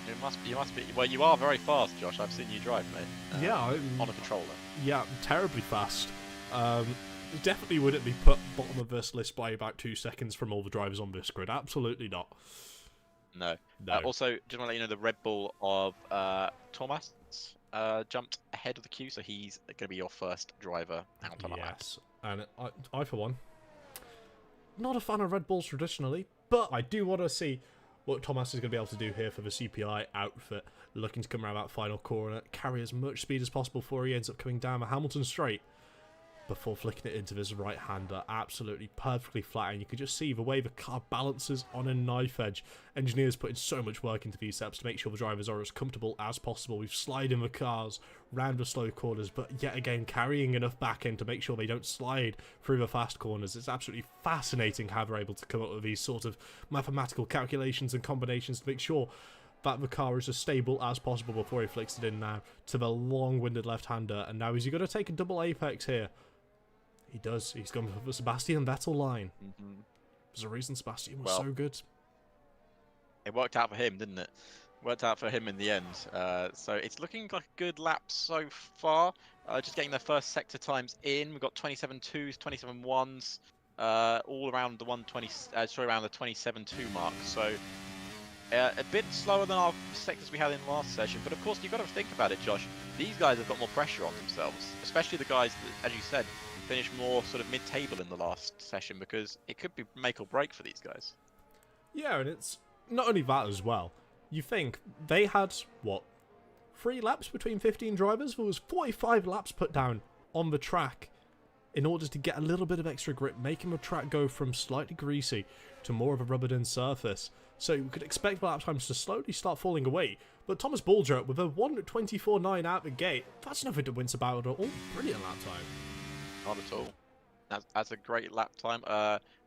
You must be. Well, you are very fast, Josh. I've seen you drive, mate. Yeah, on a controller. Yeah, terribly fast. Definitely wouldn't be put bottom of this list by about 2 seconds from all the drivers on this grid. Absolutely not. No. No. Also, just want to let you know the Red Bull of Thomas jumped ahead of the queue, so he's going to be your first driver out on the lap. Yes, and I for one, not a fan of Red Bulls traditionally, but I do want to see what Thomas is going to be able to do here for the CPI outfit, looking to come around that final corner, carry as much speed as possible before he ends up coming down the Hamilton straight, before flicking it into this right-hander, absolutely perfectly flat, and you can just see the way the car balances on a knife edge. Engineers putting so much work into these steps to make sure the drivers are as comfortable as possible. We've sliding the cars round the slow corners, but yet again carrying enough back end to make sure they don't slide through the fast corners. It's absolutely fascinating how they're able to come up with these sort of mathematical calculations and combinations to make sure that the car is as stable as possible before he flicks it in now to the long-winded left-hander. And now is he going to take a double apex here? He does. He's gone for the Sebastian Vettel line. There's a reason Sebastian was so good. It worked out for him, didn't it? Worked out for him in the end. So it's looking like a good lap so far. Just getting their first sector times in. We've got 27.2s, 27.1s, all around the 120. Around the 27.2 mark. So a bit slower than our sectors we had in last session. But of course, you've got to think about it, Josh. These guys have got more pressure on themselves, especially the guys that, as you said, finish more sort of mid-table in the last session, because it could be make or break for these guys. Yeah, and it's not only that as well. You think they had, what, 3 laps between 15 drivers? There was 45 laps put down on the track in order to get a little bit of extra grip, making the track go from slightly greasy to more of a rubbered-in surface. So we could expect the lap times to slowly start falling away. But Thomas Baldra, with a 1:24.9 out the gate, that's nothing to wince about at all. Brilliant lap time. Not at all. That's a great lap time.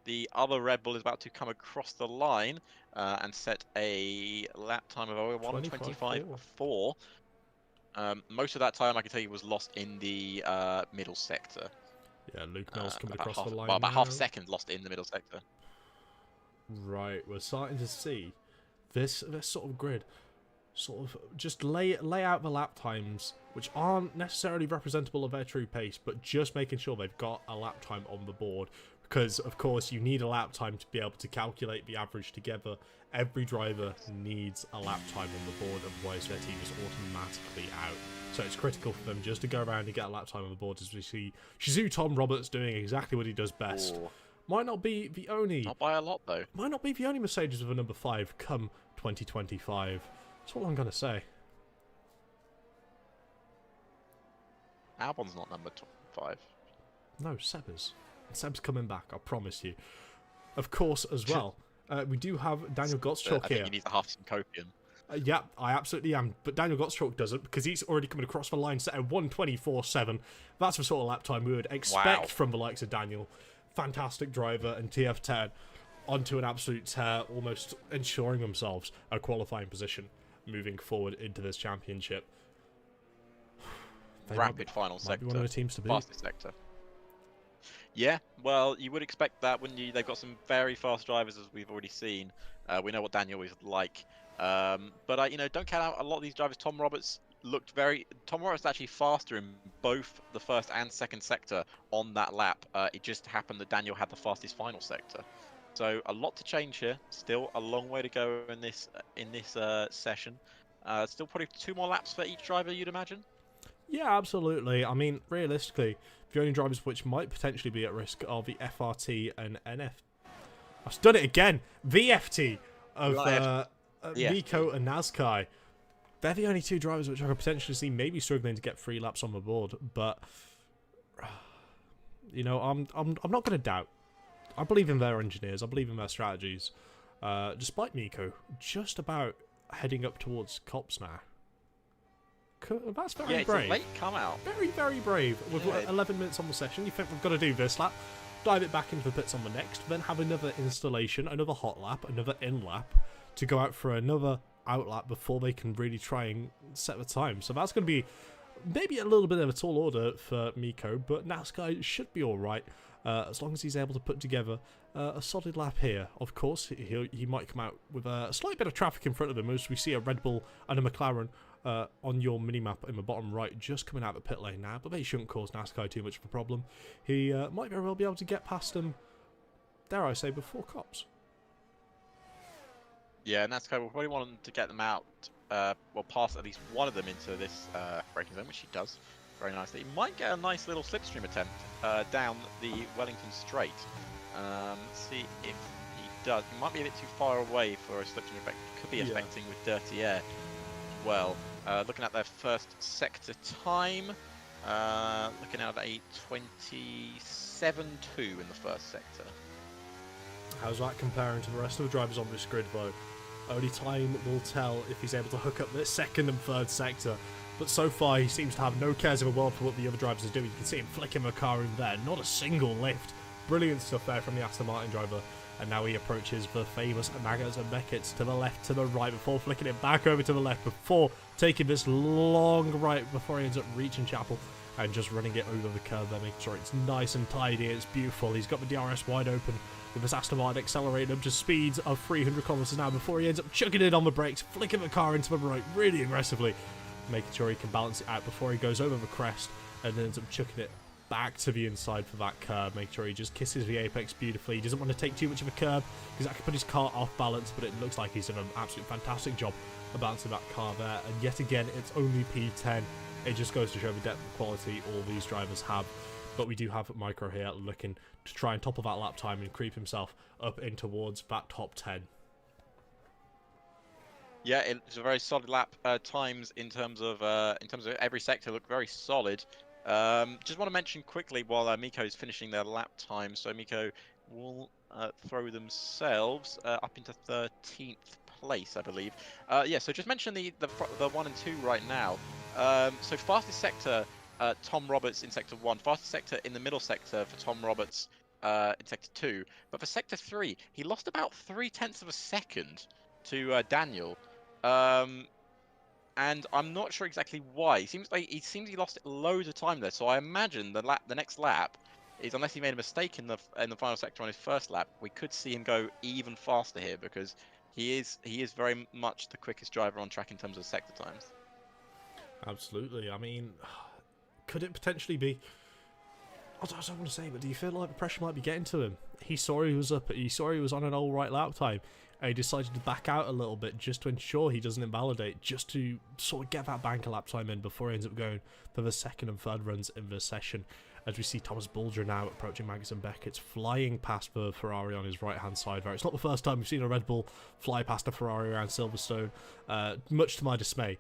The other Red Bull is about to come across the line and set a lap time of 1:25.4. Most of that time, I can tell you, was lost in the middle sector. Yeah, Luke Mills coming across the line. Well, about now. half a second lost in the middle sector. Right, we're starting to see this sort of grid sort of just lay out the lap times, which aren't necessarily representable of their true pace, but just making sure they've got a lap time on the board. Because, of course, you need a lap time to be able to calculate the average together. Every driver needs a lap time on the board, otherwise their team is automatically out. So it's critical for them just to go around and get a lap time on the board, as we see Shizu Tom Roberts doing exactly what he does best. Ooh. Might not be the only... Not by a lot, though. Might not be the only Mercedes with a number 5 come 2025. That's all I'm going to say. Albon's not number 5. No, Seb is. Seb's coming back, I promise you. Of course, as well, we do have Daniel Gottschalk here. I think you need to half some copium. Yeah, I absolutely am. But Daniel Gottschalk doesn't, because he's already coming across the line set at 1:24.7. That's the sort of lap time we would expect from the likes of Daniel. Fantastic driver and TF10 onto an absolute tear, almost ensuring themselves a qualifying position moving forward into this championship. Rapid final sector. Might be one of the teams to beat. Fastest sector. Yeah, well, you would expect that, wouldn't you? They've got some very fast drivers, as we've already seen. We know what Daniel is like. But you know, don't count out a lot of these drivers. Tom Roberts is actually faster in both the first and second sector on that lap. It just happened that Daniel had the fastest final sector. So a lot to change here. Still a long way to go in this session. Still probably 2 more laps for each driver, you'd imagine. Yeah, absolutely. I mean, realistically, the only drivers which might potentially be at risk are the FRT and NF. I've done it again. VFT of Nico and Nazkai. They're the only 2 drivers which I could potentially see maybe struggling to get 3 laps on the board. But you know, I'm not going to doubt. I believe in their engineers. I believe in their strategies. Despite Nico just about heading up towards Cops now. That's very brave. It's a late come out. Very, very brave. With 11 minutes on the session, you think we've got to do this lap, dive it back into the pits on the next, then have another installation, another hot lap, another in lap, to go out for another out lap before they can really try and set the time. So that's going to be maybe a little bit of a tall order for Miko, but Naskai should be alright, as long as he's able to put together a solid lap here. Of course, he might come out with a slight bit of traffic in front of him, as we see a Red Bull and a McLaren on your mini-map in the bottom right, just coming out of the pit lane now, but they shouldn't cause Naskai too much of a problem. He might very well be able to get past them, dare I say, before Cops. Yeah, Naskai will probably want to get them out, well, pass at least one of them into this braking zone, which he does very nicely. He might get a nice little slipstream attempt down the Wellington Straight. Let's see if he does. He might be a bit too far away for a slipstream effect. Could be affecting with dirty air as well. Looking at their first sector time, looking at a 27.2 in the first sector. How's that comparing to the rest of the drivers on this grid, though? Only time will tell if he's able to hook up the second and third sector. But so far, he seems to have no cares in the world for what the other drivers are doing. You can see him flicking the car in there. Not a single lift. Brilliant stuff there from the Aston Martin driver. And now he approaches the famous Magas and Beckett to the left, to the right, before flicking it back over to the left, before taking this long right, before he ends up reaching Chapel and just running it over the curve there, making sure it's nice and tidy, it's beautiful. He's got the DRS wide open with his Aston Martin accelerating up to speeds of 300 kilometers an hour before he ends up chucking it on the brakes, flicking the car into the right really aggressively, making sure he can balance it out before he goes over the crest and then ends up chucking it back to the inside for that curb. Make sure he just kisses the apex beautifully. He doesn't want to take too much of a curb because that could put his car off balance, but it looks like he's done an absolute fantastic job of balancing that car there. And yet again, it's only P10. It just goes to show the depth of quality all these drivers have. But we do have Micro here looking to try and topple that lap time and creep himself up in towards that top 10. Yeah, it's a very solid lap times in terms of every sector look very solid. Just want to mention quickly while Miko's finishing their lap time, so Miko will throw themselves up into 13th place, I believe. Yeah, so just mention the 1 and 2 right now. So fastest sector, Tom Roberts in sector 1. Fastest sector in the middle sector for Tom Roberts in sector 2. But for sector 3, he lost about 0.3 of a second to Daniel. And I'm not sure exactly why. He lost loads of time there. So I imagine the next lap is, unless he made a mistake in the final sector on his first lap, we could see him go even faster here, because he is very much the quickest driver on track in terms of sector times. Absolutely. I mean, could it potentially be? I don't want to say, but do you feel like the pressure might be getting to him? He saw he was up. He saw he was on an all right lap time. And he decided to back out a little bit just to ensure he doesn't invalidate, just to sort of get that banker lap time in before he ends up going for the second and third runs in the session. As we see Thomas Bulger now approaching Magnussen Beckett's, flying past the Ferrari on his right-hand side there. It's not the first time we've seen a Red Bull fly past a Ferrari around Silverstone, much to my dismay.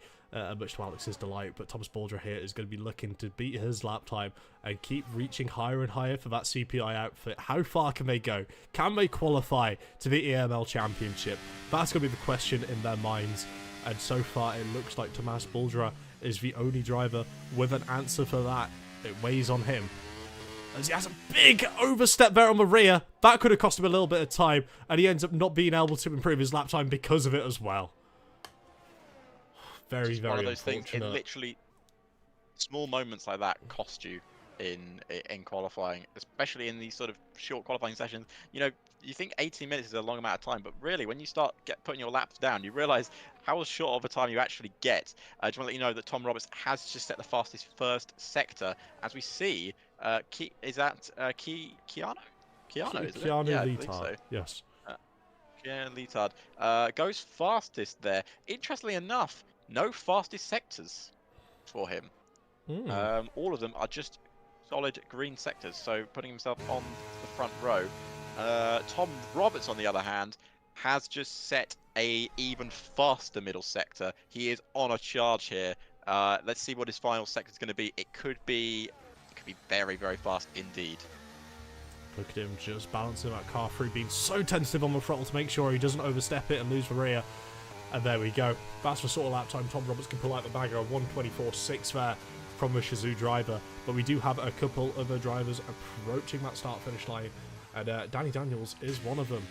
Much to Alex's delight, but Thomas Bulger here is going to be looking to beat his lap time and keep reaching higher and higher for that CPI outfit. How far can they go? Can they qualify to the EML Championship? That's going to be the question in their minds, and so far it looks like Thomas Bulger is the only driver with an answer for that. It weighs on him, as he has a big overstep there on the rear. That could have cost him a little bit of time, and he ends up not being able to improve his lap time because of it as well. Very, very one of those unfortunate. things. It literally, small moments like that cost you in qualifying, especially in these sort of short qualifying sessions. You know, you think 18 minutes is a long amount of time, but really, when you start putting your laps down, you realise how short of a time you actually get. I just want to let you know that Tom Roberts has just set the fastest first sector, as we see. Is that Keanu? Keanu, is it? Yeah, I believe so. Yes. Yeah, Leotard goes fastest there. Interestingly enough, no fastest sectors for him. All of them are just solid green sectors, so putting himself on the front row. Tom Roberts, on the other hand, has just set a even faster middle sector. He is on a charge here. Let's see what his final sector is going to be. It could be very, very fast indeed. Look at him just balancing that car through, being so tentative on the throttle to make sure he doesn't overstep it and lose the rear. And there we go. That's the sort of lap time Tom Roberts can pull out the bagger of 1:24.6 there from the Shazoo driver. But we do have a couple other drivers approaching that start-finish line. And Danny Daniels is one of them.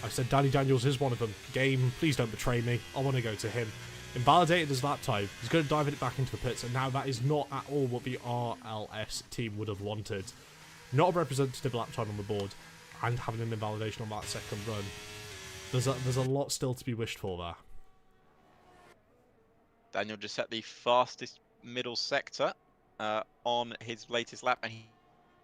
I said Danny Daniels is one of them. Game, please don't betray me. I want to go to him. Invalidated his lap time. He's going to dive it back into the pits. And now that is not at all what the RLS team would have wanted. Not a representative lap time on the board, and having an invalidation on that second run. There's a lot still to be wished for there. Daniel just set the fastest middle sector on his latest lap, and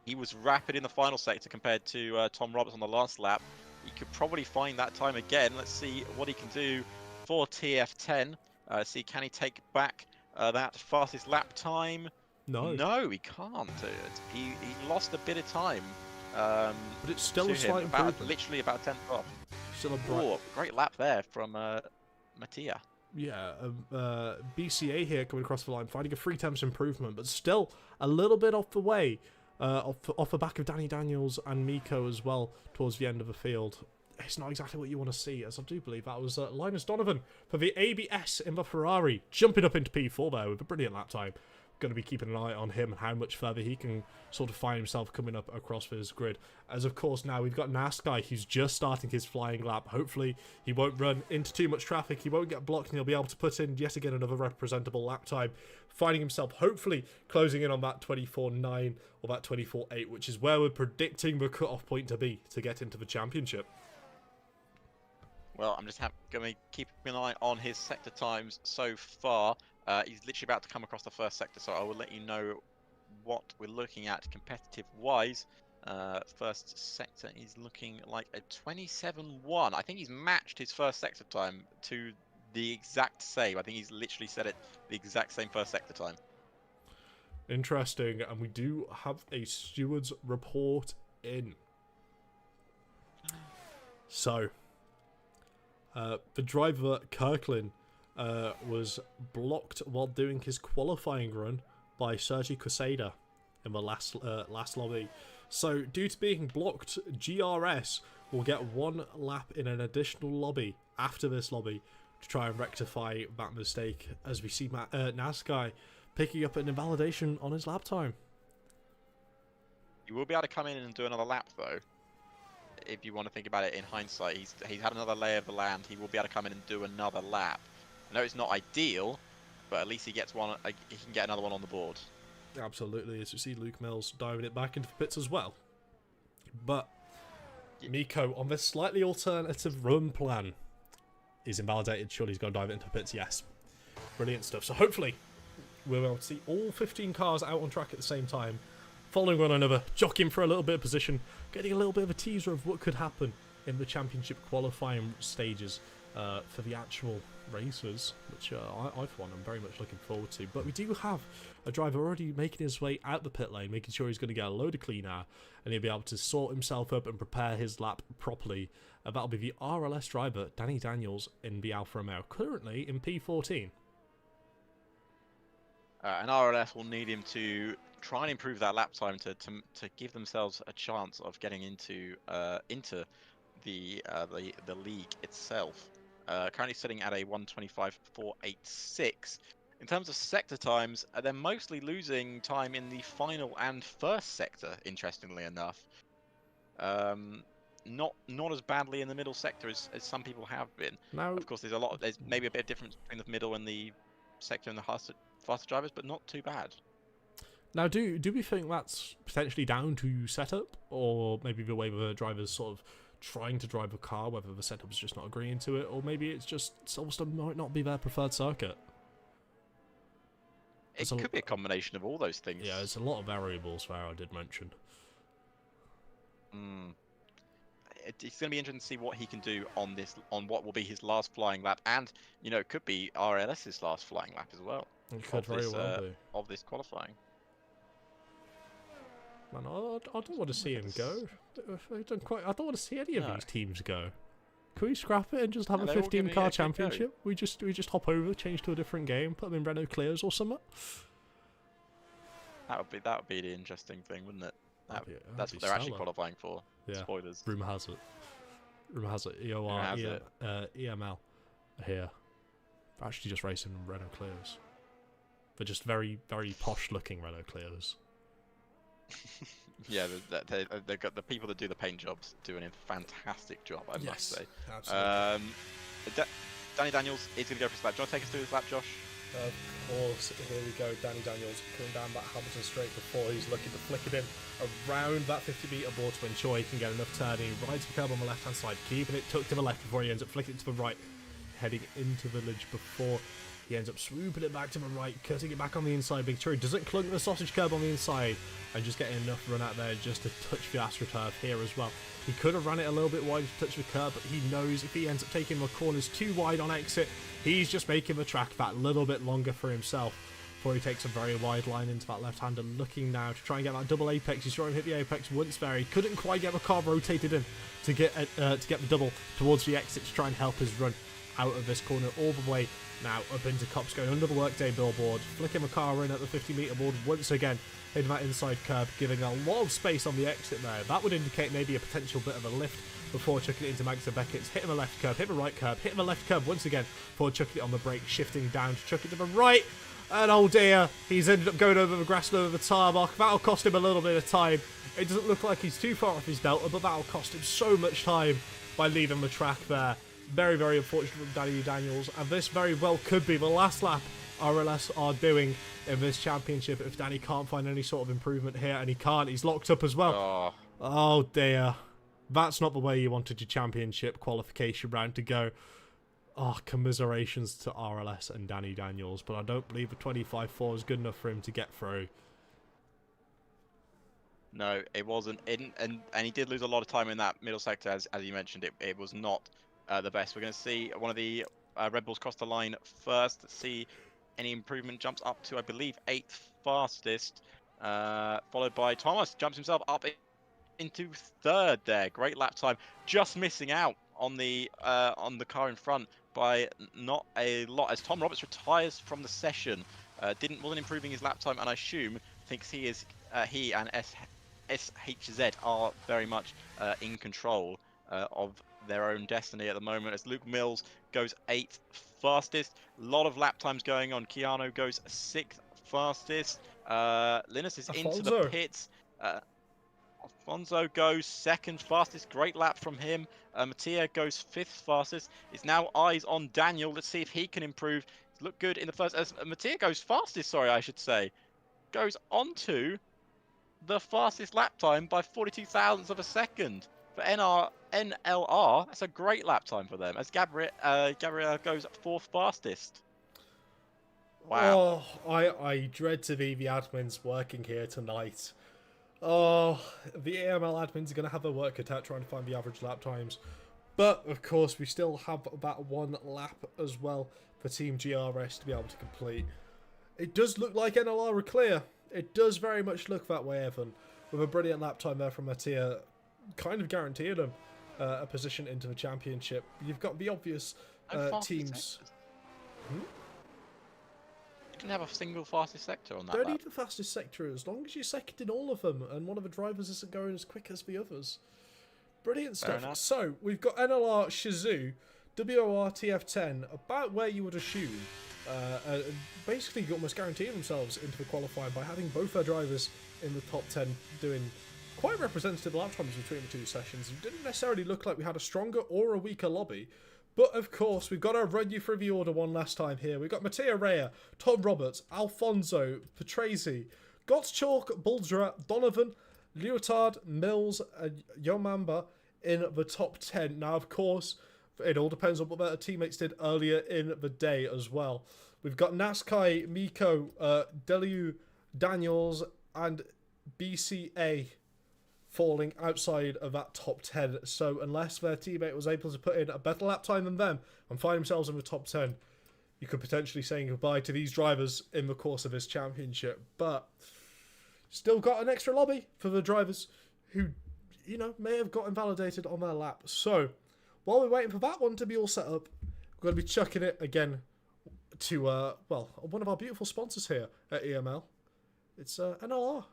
he was rapid in the final sector compared to Tom Roberts on the last lap. He could probably find that time again. Let's see what he can do for TF10. See, can he take back that fastest lap time? No, he can't do it. He lost a bit of time. But it's still a slight improvement. Literally about 10th off. Still a great lap there from Mattia. Yeah, BCA here coming across the line, finding a 3/10 improvement, but still a little bit off the way, off the back of Danny Daniels and Miko as well towards the end of the field. It's not exactly what you want to see, as I do believe that was Linus Donovan for the ABS in the Ferrari, jumping up into P4 there with a brilliant lap time. Going to be keeping an eye on him and how much further he can sort of find himself coming up across this grid. As of course now we've got Nasky, who's just starting his flying lap. Hopefully he won't run into too much traffic, he won't get blocked, and he'll be able to put in yet again another representable lap time, finding himself hopefully closing in on that 24.9 or that 24.8, which is where we're predicting the cut-off point to be to get into the championship. Well, I'm just going to keep an eye on his sector times so far. He's literally about to come across the first sector, so I will let you know what we're looking at competitive-wise. First sector is looking like a 27.1. I think he's matched his first sector time to the exact same. I think he's literally set it the exact same first sector time. Interesting. And we do have a steward's report in. So, the driver, Kirkland, was blocked while doing his qualifying run by Sergi Quesada in the last lobby. So, due to being blocked, GRS will get 1 lap in an additional lobby after this lobby to try and rectify that mistake, as we see Naskai picking up an invalidation on his lap time. You will be able to come in and do another lap, though. If you want to think about it in hindsight, he's had another lay of the land. He will be able to come in and do another lap. I know it's not ideal, but at least he gets one. He can get another one on the board. Absolutely, as you see Luke Mills diving it back into the pits as well. But Miko, on this slightly alternative run plan, is invalidated. Surely he's going to dive it into the pits. Yes, brilliant stuff. So hopefully we'll be able to see all 15 cars out on track at the same time, following one another, jockeying for a little bit of position, getting a little bit of a teaser of what could happen in the championship qualifying stages for the actual races, which I for one, I'm very much looking forward to. But we do have a driver already making his way out the pit lane, making sure he's going to get a load of clean air, and he'll be able to sort himself up and prepare his lap properly. That'll be the RLS driver, Danny Daniels, in the Alfa Romeo, currently in P14. And RLS will need him to try and improve that lap time to give themselves a chance of getting into the league itself. Currently sitting at a 1:25.486. In terms of sector times, they're mostly losing time in the final and first sector. Interestingly enough, not as badly in the middle sector as some people have been. Now, of course, there's maybe a bit of difference between the middle and the sector and the faster drivers, but not too bad. Now, do we think that's potentially down to setup, or maybe the way the driver's sort of trying to drive a car, whether the setup is just not agreeing to it, or maybe it's just Silverstone might not be their preferred circuit? It could be a combination of all those things. Yeah, there's a lot of variables there I did mention. It's going to be interesting to see what he can do on what will be his last flying lap, and it could be RLS's last flying lap as well. It could very well be of this qualifying. Man, I don't want to see him go. I don't want to see any of these teams go. Can we scrap it and just have a 15-car championship? We just hop over, change to a different game, put them in Renault Clears or something. That would be the interesting thing, wouldn't it? That's what they're actually qualifying for. Yeah. Spoilers. Rumour has it. EOR, EML are here. They're actually just racing Renault Clears. They're just very, very posh-looking Renault Clears. Yeah, they've got the people that do the paint jobs doing a fantastic job, I must say. Absolutely. Danny Daniels is going to go for his lap. Do you want to take us through this lap, Josh? Of course, here we go. Danny Daniels coming down that Hamilton straight before he's looking to flick it in around that 50-metre board to ensure he can get enough turning. Rides the curb on the left-hand side, keeping it tucked to the left before he ends up flicking it to the right, heading into Village before he ends up swooping it back to the right, cutting it back on the inside, making sure he doesn't clunk the sausage curb on the inside, and just getting enough run out there just to touch the AstroTurf here as well. He could have run it a little bit wide to touch the curb, but he knows if he ends up taking the corners too wide on exit, he's just making the track that little bit longer for himself before he takes a very wide line into that left-hander, looking now to try and get that double apex. He's trying to hit the apex once there. He couldn't quite get the car rotated in to get the double towards the exit to try and help his run out of this corner all the way now up into Cops, going under the workday billboard, flicking the car in at the 50-metre board once again, hitting that inside curb, giving a lot of space on the exit there. That would indicate maybe a potential bit of a lift before chucking it into Magda Beckett's, hitting the left curb, hitting the right curb, hitting the left curb once again before chucking it on the brake, shifting down to chuck it to the right, and oh dear, he's ended up going over the grass and over the tarmac. That'll cost him a little bit of time. It doesn't look like he's too far off his delta, but that'll cost him so much time by leaving the track there. Very, very unfortunate from Danny Daniels, and this very well could be the last lap RLS are doing in this championship if Danny can't find any sort of improvement here, and he can't. He's locked up as well. Oh dear. That's not the way you wanted your championship qualification round to go. Oh, commiserations to RLS and Danny Daniels, but I don't believe a 25.4 is good enough for him to get through. No, it wasn't. And he did lose a lot of time in that middle sector, as you mentioned. It was not the best. We're going to see one of the Red Bulls cross the line first. See any improvement. Jumps up to, I believe, 8th fastest, followed by Thomas, jumps himself up into third there. Great lap time, just missing out on the car in front by not a lot, as Tom Roberts retires from the session. Wasn't improving his lap time, and I assume thinks he and SHZ are very much in control of their own destiny at the moment, as Luke Mills goes 8th fastest. A lot of lap times going on. Keanu goes 6th fastest. Linus is into the pits. Alfonso goes 2nd fastest. Great lap from him. Mattia goes 5th fastest. It's now eyes on Daniel. Let's see if he can improve. He's looked good in the first. As Mattia goes fastest, sorry, I should say. Goes on the fastest lap time by 42 thousandths of a second. For NLR, that's a great lap time for them, as Gabriel goes 4th fastest. Wow. Oh, I dread to be the admins working here tonight. Oh, the AML admins are going to have their work cut out trying to find the average lap times. But, of course, we still have that one lap as well for Team GRS to be able to complete. It does look like NLR are clear. It does very much look that way, Evan. With a brilliant lap time there from Mattia, kind of guaranteeing them a position into the championship. You've got the obvious teams. You didn't have a single fastest sector on that Don't lap. need the fastest sector as long as you're second in all of them and one of the drivers isn't going as quick as the others. Brilliant stuff. So, we've got NLR Shizou, WOR TF10, about where you would assume. Basically almost guaranteeing themselves into the qualifying by having both their drivers in the top 10 doing quite representative lap times between the two sessions. It didn't necessarily look like we had a stronger or a weaker lobby, but of course we've got to run you through the order one last time here. We've got Mattia Rea, Tom Roberts, Alfonso, Patrese, Gottschalk, Buldra, Donovan, Leotard, Mills, and Yomamba in the top 10. Now, of course, it all depends on what their teammates did earlier in the day as well. We've got Naskai, Miko, Delu, Daniels, and BCA falling outside of that top 10. So unless their teammate was able to put in a better lap time than them and find themselves in the top 10, you could potentially say goodbye to these drivers in the course of this championship. But still got an extra lobby for the drivers who, you know, may have got invalidated on their lap. So while we're waiting for that one to be all set up, we're going to be chucking it again to, well, one of our beautiful sponsors here at EML. It's NLR.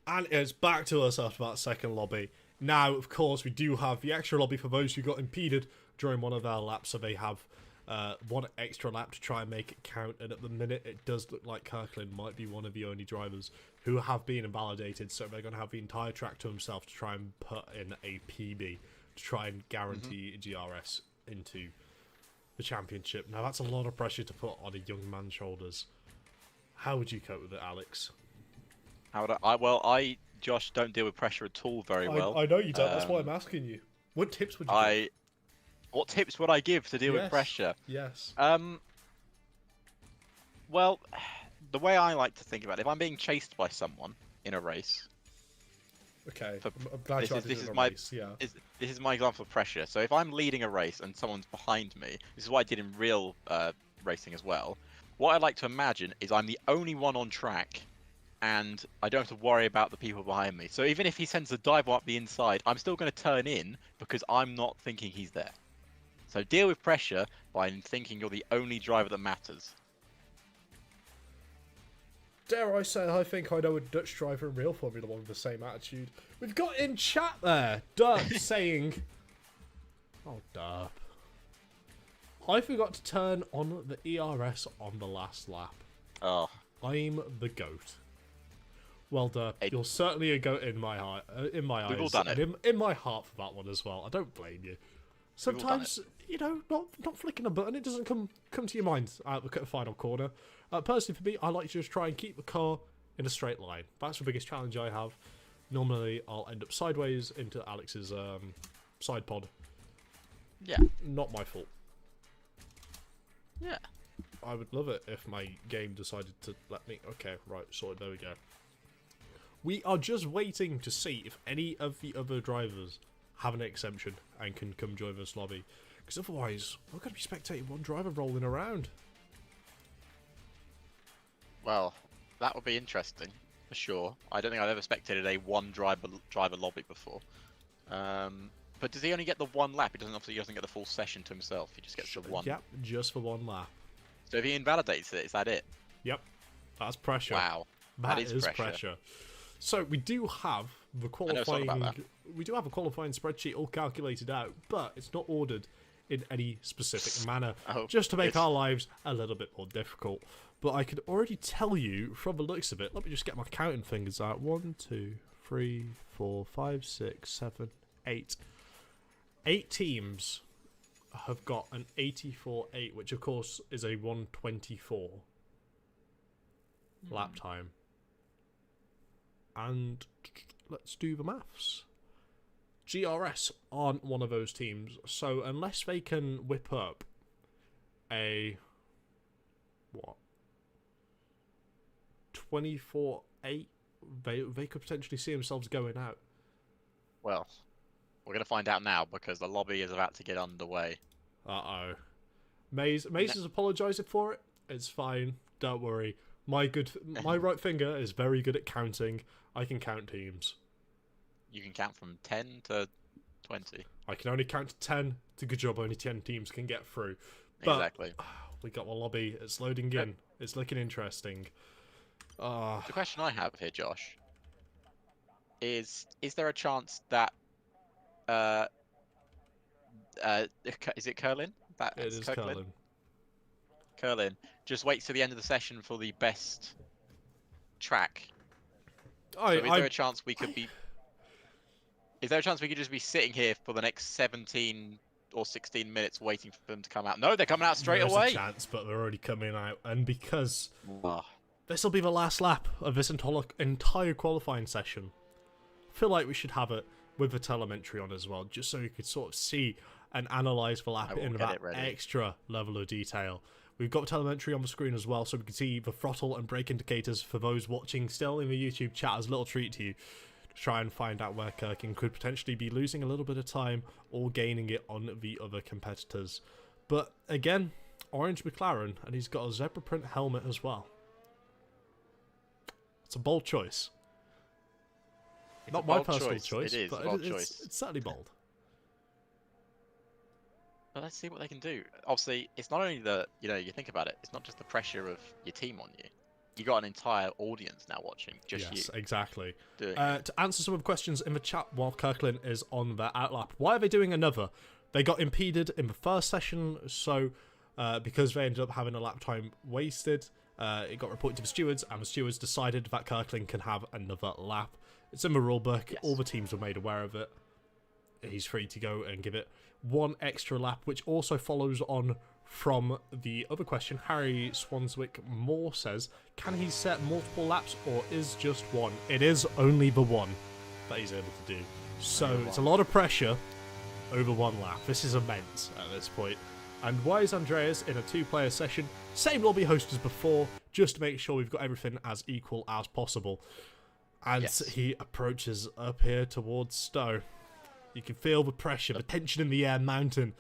And it's back to us after that second lobby. Now, of course, we do have the extra lobby for those who got impeded during one of our laps, so they have one extra lap to try and make it count. And at the minute, it does look like Kirkland might be one of the only drivers who have been invalidated, so they're going to have the entire track to himself to try and put in a PB to try and guarantee GRS into the championship. Now, that's a lot of pressure to put on a young man's shoulders. How would you cope with it, Alex? How would I, Josh, don't deal with pressure at all very well. I know you don't. That's why I'm asking you. What tips would you give? What tips would I give to deal with pressure? Yes. Well, the way I like to think about it, if I'm being chased by someone in a race. Okay. I'm glad you this is in a my race. Yeah. This is my example of pressure. So if I'm leading a race and someone's behind me, this is what I did in real racing as well. What I like to imagine is I'm the only one on track, and I don't have to worry about the people behind me. So even if he sends a dive up the inside, I'm still going to turn in because I'm not thinking he's there. So deal with pressure by thinking you're the only driver that matters. Dare I say, I think I know a Dutch driver in real Formula 1 with the same attitude. We've got in chat there, Derp saying... Oh, Derp. I forgot to turn on the ERS on the last lap. Oh. I'm the GOAT. Well, Derp, you're certainly a GOAT in my eyes. We've all done it. And in my heart for that one as well. I don't blame you. Sometimes, you know, not flicking a button, it doesn't come to your mind at the final corner. Personally, for me, I like to just try and keep the car in a straight line. That's the biggest challenge I have. Normally, I'll end up sideways into Alex's side pod. Yeah. Not my fault. Yeah. I would love it if my game decided to let me... Okay, right, sorted, there we go. We are just waiting to see if any of the other drivers have an exemption and can come join this lobby. Because otherwise, we're going to be spectating one driver rolling around. Well, that would be interesting, for sure. I don't think I've ever spectated a one driver lobby before. But does he only get the one lap? He doesn't get the full session to himself. He just gets the one. Yep, just for one lap. So if he invalidates it, is that it? Yep, that's pressure. Wow, that is pressure. So we do have the qualifying. We do have a qualifying spreadsheet all calculated out, but it's not ordered in any specific manner, just to make our lives a little bit more difficult. But I can already tell you from the looks of it. Let me just get my counting fingers out. 1, 2, 3, 4, 5, 6, 7, 8. 8 teams have got an 84.8, which of course is a 124 lap time. And let's do the maths. GRS aren't one of those teams, so unless they can whip up a 24.8, they could potentially see themselves going out. Well, we're going to find out now because the lobby is about to get underway. Uh-oh. Maze is apologising for it. It's fine. Don't worry. My right finger is very good at counting. I can count teams. You can count from 10 to 20. I can only count to 10. It's a good job only 10 teams can get through. But, exactly. We got the lobby. It's loading in. It's looking interesting. The question I have here, Josh, is there a chance that is it Curlin? It is Curlin. Curlin just waits to the end of the session for the best track. Is there a chance we could be? Is there a chance we could just be sitting here for the next 17 or 16 minutes waiting for them to come out? No, they're coming out straight away. There's a chance, but they're already coming out, and because this will be the last lap of this entire qualifying session, I feel like we should have it with the telemetry on as well, just so you could sort of see and analyse the lap in that extra level of detail. We've got telemetry on the screen as well, so we can see the throttle and brake indicators for those watching still in the YouTube chat as a little treat to you, to try and find out where Kirkin could potentially be losing a little bit of time or gaining it on the other competitors. But again, orange McLaren, and he's got a zebra print helmet as well. It's a bold choice. Not my personal choice, but it's certainly bold. Well, let's see what they can do. Obviously, it's not only you think about it, it's not just the pressure of your team on you. you got an entire audience now watching. Just yes, you. Exactly. Doing it. To answer some of the questions in the chat while Kirkland is on their outlap, why are they doing another? They got impeded in the first session, so because they ended up having a lap time wasted, it got reported to the stewards, and the stewards decided that Kirkland can have another lap. It's in the rulebook. Yes. All the teams were made aware of it. He's free to go and give it one extra lap, which also follows on from the other question. Harry Swanswick Moore says, can he set multiple laps or is just one? It is only the one that he's able to do. So it's a lot of pressure over one lap. This is immense at this point. And why is Andreas in a 2-player session? Same lobby host as before, just to make sure we've got everything as equal as possible. And Yes. he approaches up here towards Stowe. You can feel the pressure, the tension in the air mountain.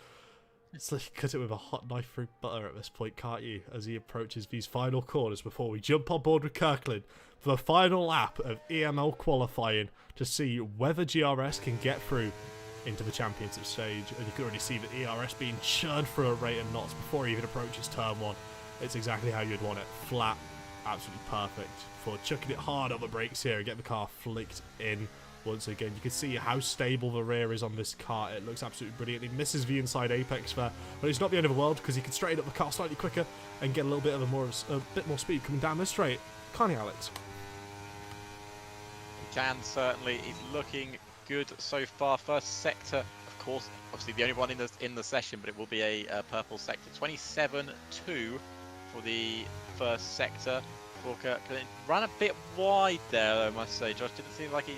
It's like you cut it with a hot knife through butter at this point, can't you? As he approaches these final corners before we jump on board with Kirkland for the final lap of EML qualifying to see whether GRS can get through into the championship stage. And you can already see the ERS being churned through a rate of knots before he even approaches turn 1. It's exactly how you'd want it. Flat, absolutely perfect for chucking it hard on the brakes here and get the car flicked in. Once again, you can see how stable the rear is on this car. It looks absolutely brilliant. He misses the inside apex there, but it's not the end of the world because he can straighten up the car slightly quicker and get a little bit of a bit more speed coming down this straight. Can't he, Alex? He can, certainly. He's looking good so far. First sector, of course, obviously the only one in the session, but it will be a purple sector. 27-2 for the first sector for Kirkland. Ran a bit wide there, I must say. Josh, didn't seem like he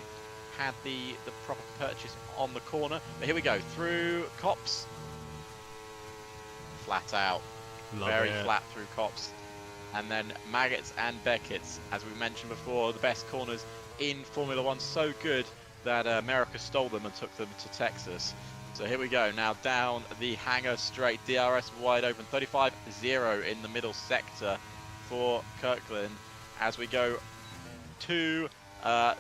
had the proper purchase on the corner. But here we go, through Cops. Flat out. Very flat through Cops. And then Maggots and Beckett's, as we mentioned before, the best corners in Formula 1. So good that America stole them and took them to Texas. So here we go, now down the hangar straight. DRS wide open, 35-0 in the middle sector for Kirkland. As we go to the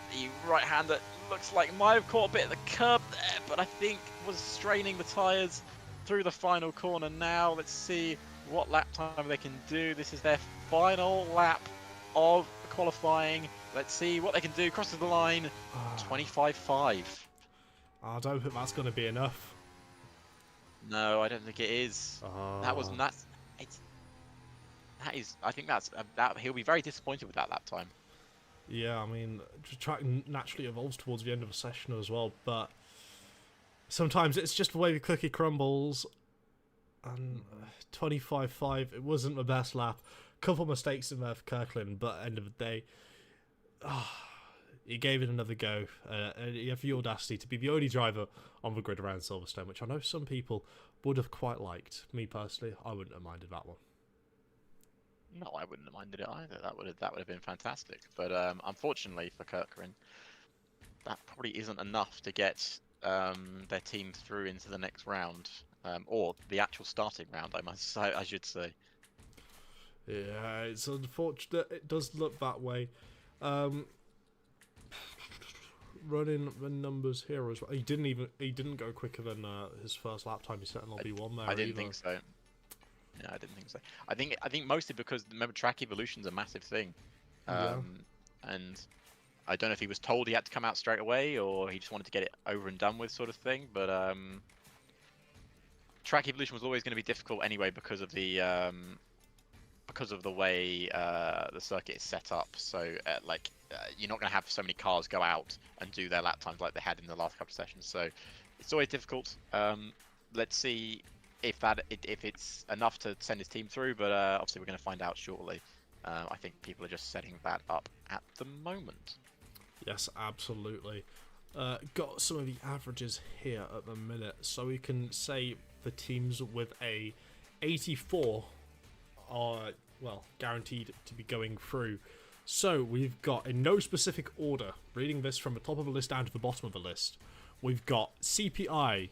right-hander, looks like might have caught a bit of the curb there, but I think was straining the tyres through the final corner now. Let's see what lap time they can do. This is their final lap of qualifying. Let's see what they can do. Crosses the line, 25.5. I don't think that's going to be enough. No, I don't think it is. That was nuts. That is. I think that's that. He'll be very disappointed with that lap time. Yeah, I mean, the track naturally evolves towards the end of a session as well, but sometimes it's just the way the cookie crumbles. And 25.5, it wasn't the best lap. Couple mistakes in there for Kirkland, but at the end of the day, he gave it another go. And he had the audacity to be the only driver on the grid around Silverstone, which I know some people would have quite liked. Me personally, I wouldn't have minded that one. No, I wouldn't have minded it either. That would have been fantastic. But unfortunately for Kirkland, that probably isn't enough to get their team through into the next round, or the actual starting round. I should say. Yeah, it's unfortunate. It does look that way. Running the numbers here as well. He didn't go quicker than his first lap time he set in LB1 there. I didn't think so. Yeah, I didn't think so. I think mostly because, remember, track evolution's a massive thing. And I don't know if he was told he had to come out straight away or he just wanted to get it over and done with, sort of thing. But track evolution was always going to be difficult anyway because of the way the circuit is set up. So you're not going to have so many cars go out and do their lap times like they had in the last couple of sessions. So it's always difficult. Let's see if it's enough to send his team through, but obviously we're going to find out shortly. I think people are just setting that up at the moment. Yes, absolutely. Got some of the averages here at the minute, so we can say the teams with a 84 are, well, guaranteed to be going through. So we've got, in no specific order, reading this from the top of the list down to the bottom of the list, we've got CPI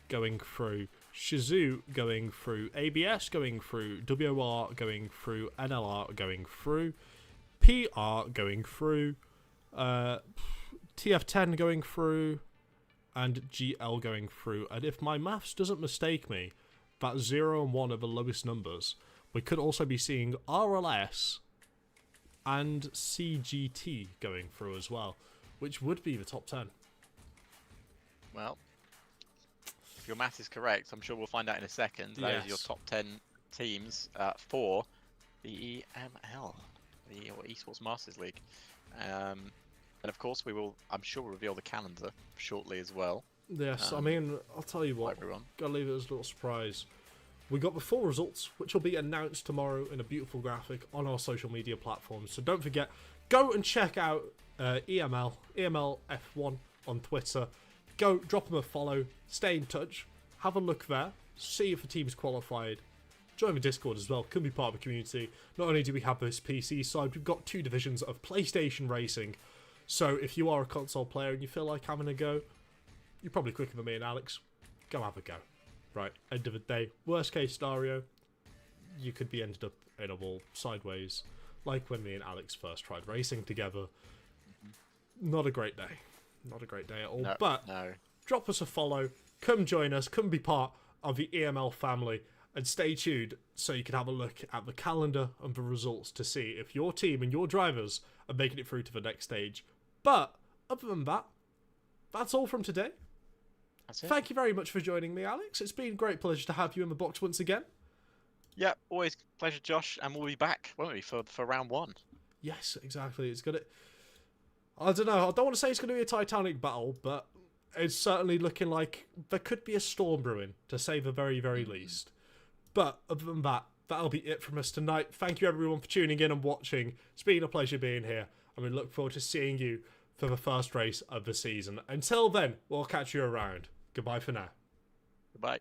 going through, Shizou going through, ABS going through, WR going through, NLR going through, PR going through, TF10 going through, and GL going through. And if my maths doesn't mistake me, that 0 and 1 are the lowest numbers. We could also be seeing RLS and CGT going through as well, which would be the top 10. Well, if your math is correct, I'm sure we'll find out in a second. That is your top 10 teams for the EML, the Esports Masters League. And of course, I'm sure we'll reveal the calendar shortly as well. Yes, I mean, I'll tell you what, gotta leave it as a little surprise. We got the full results, which will be announced tomorrow in a beautiful graphic on our social media platforms. So don't forget, go and check out EML F1 on Twitter. Go, drop them a follow, stay in touch, have a look there, see if the team's qualified. Join the Discord as well, can be part of the community. Not only do we have this PC side, we've got 2 divisions of PlayStation Racing. So if you are a console player and you feel like having a go, you're probably quicker than me and Alex, go have a go. Right, end of the day, worst case scenario, you could be ended up in a wall sideways, like when me and Alex first tried racing together. Not a great day. Not a great day at all. No. Drop us a follow, come join us, come be part of the EML family, and stay tuned so you can have a look at the calendar and the results to see if your team and your drivers are making it through to the next stage. But other than that, that's all from today. Thank you very much for joining me, Alex. It's been a great pleasure to have you in the box once again. Yeah, always pleasure, Josh, and we'll be back, won't we, for round 1? Yes, exactly. It's gonna. I don't know. I don't want to say it's going to be a Titanic battle, but it's certainly looking like there could be a storm brewing, to say the very, very least. But other than that, that'll be it from us tonight. Thank you, everyone, for tuning in and watching. It's been a pleasure being here, and we look forward to seeing you for the first race of the season. Until then, we'll catch you around. Goodbye for now. Goodbye.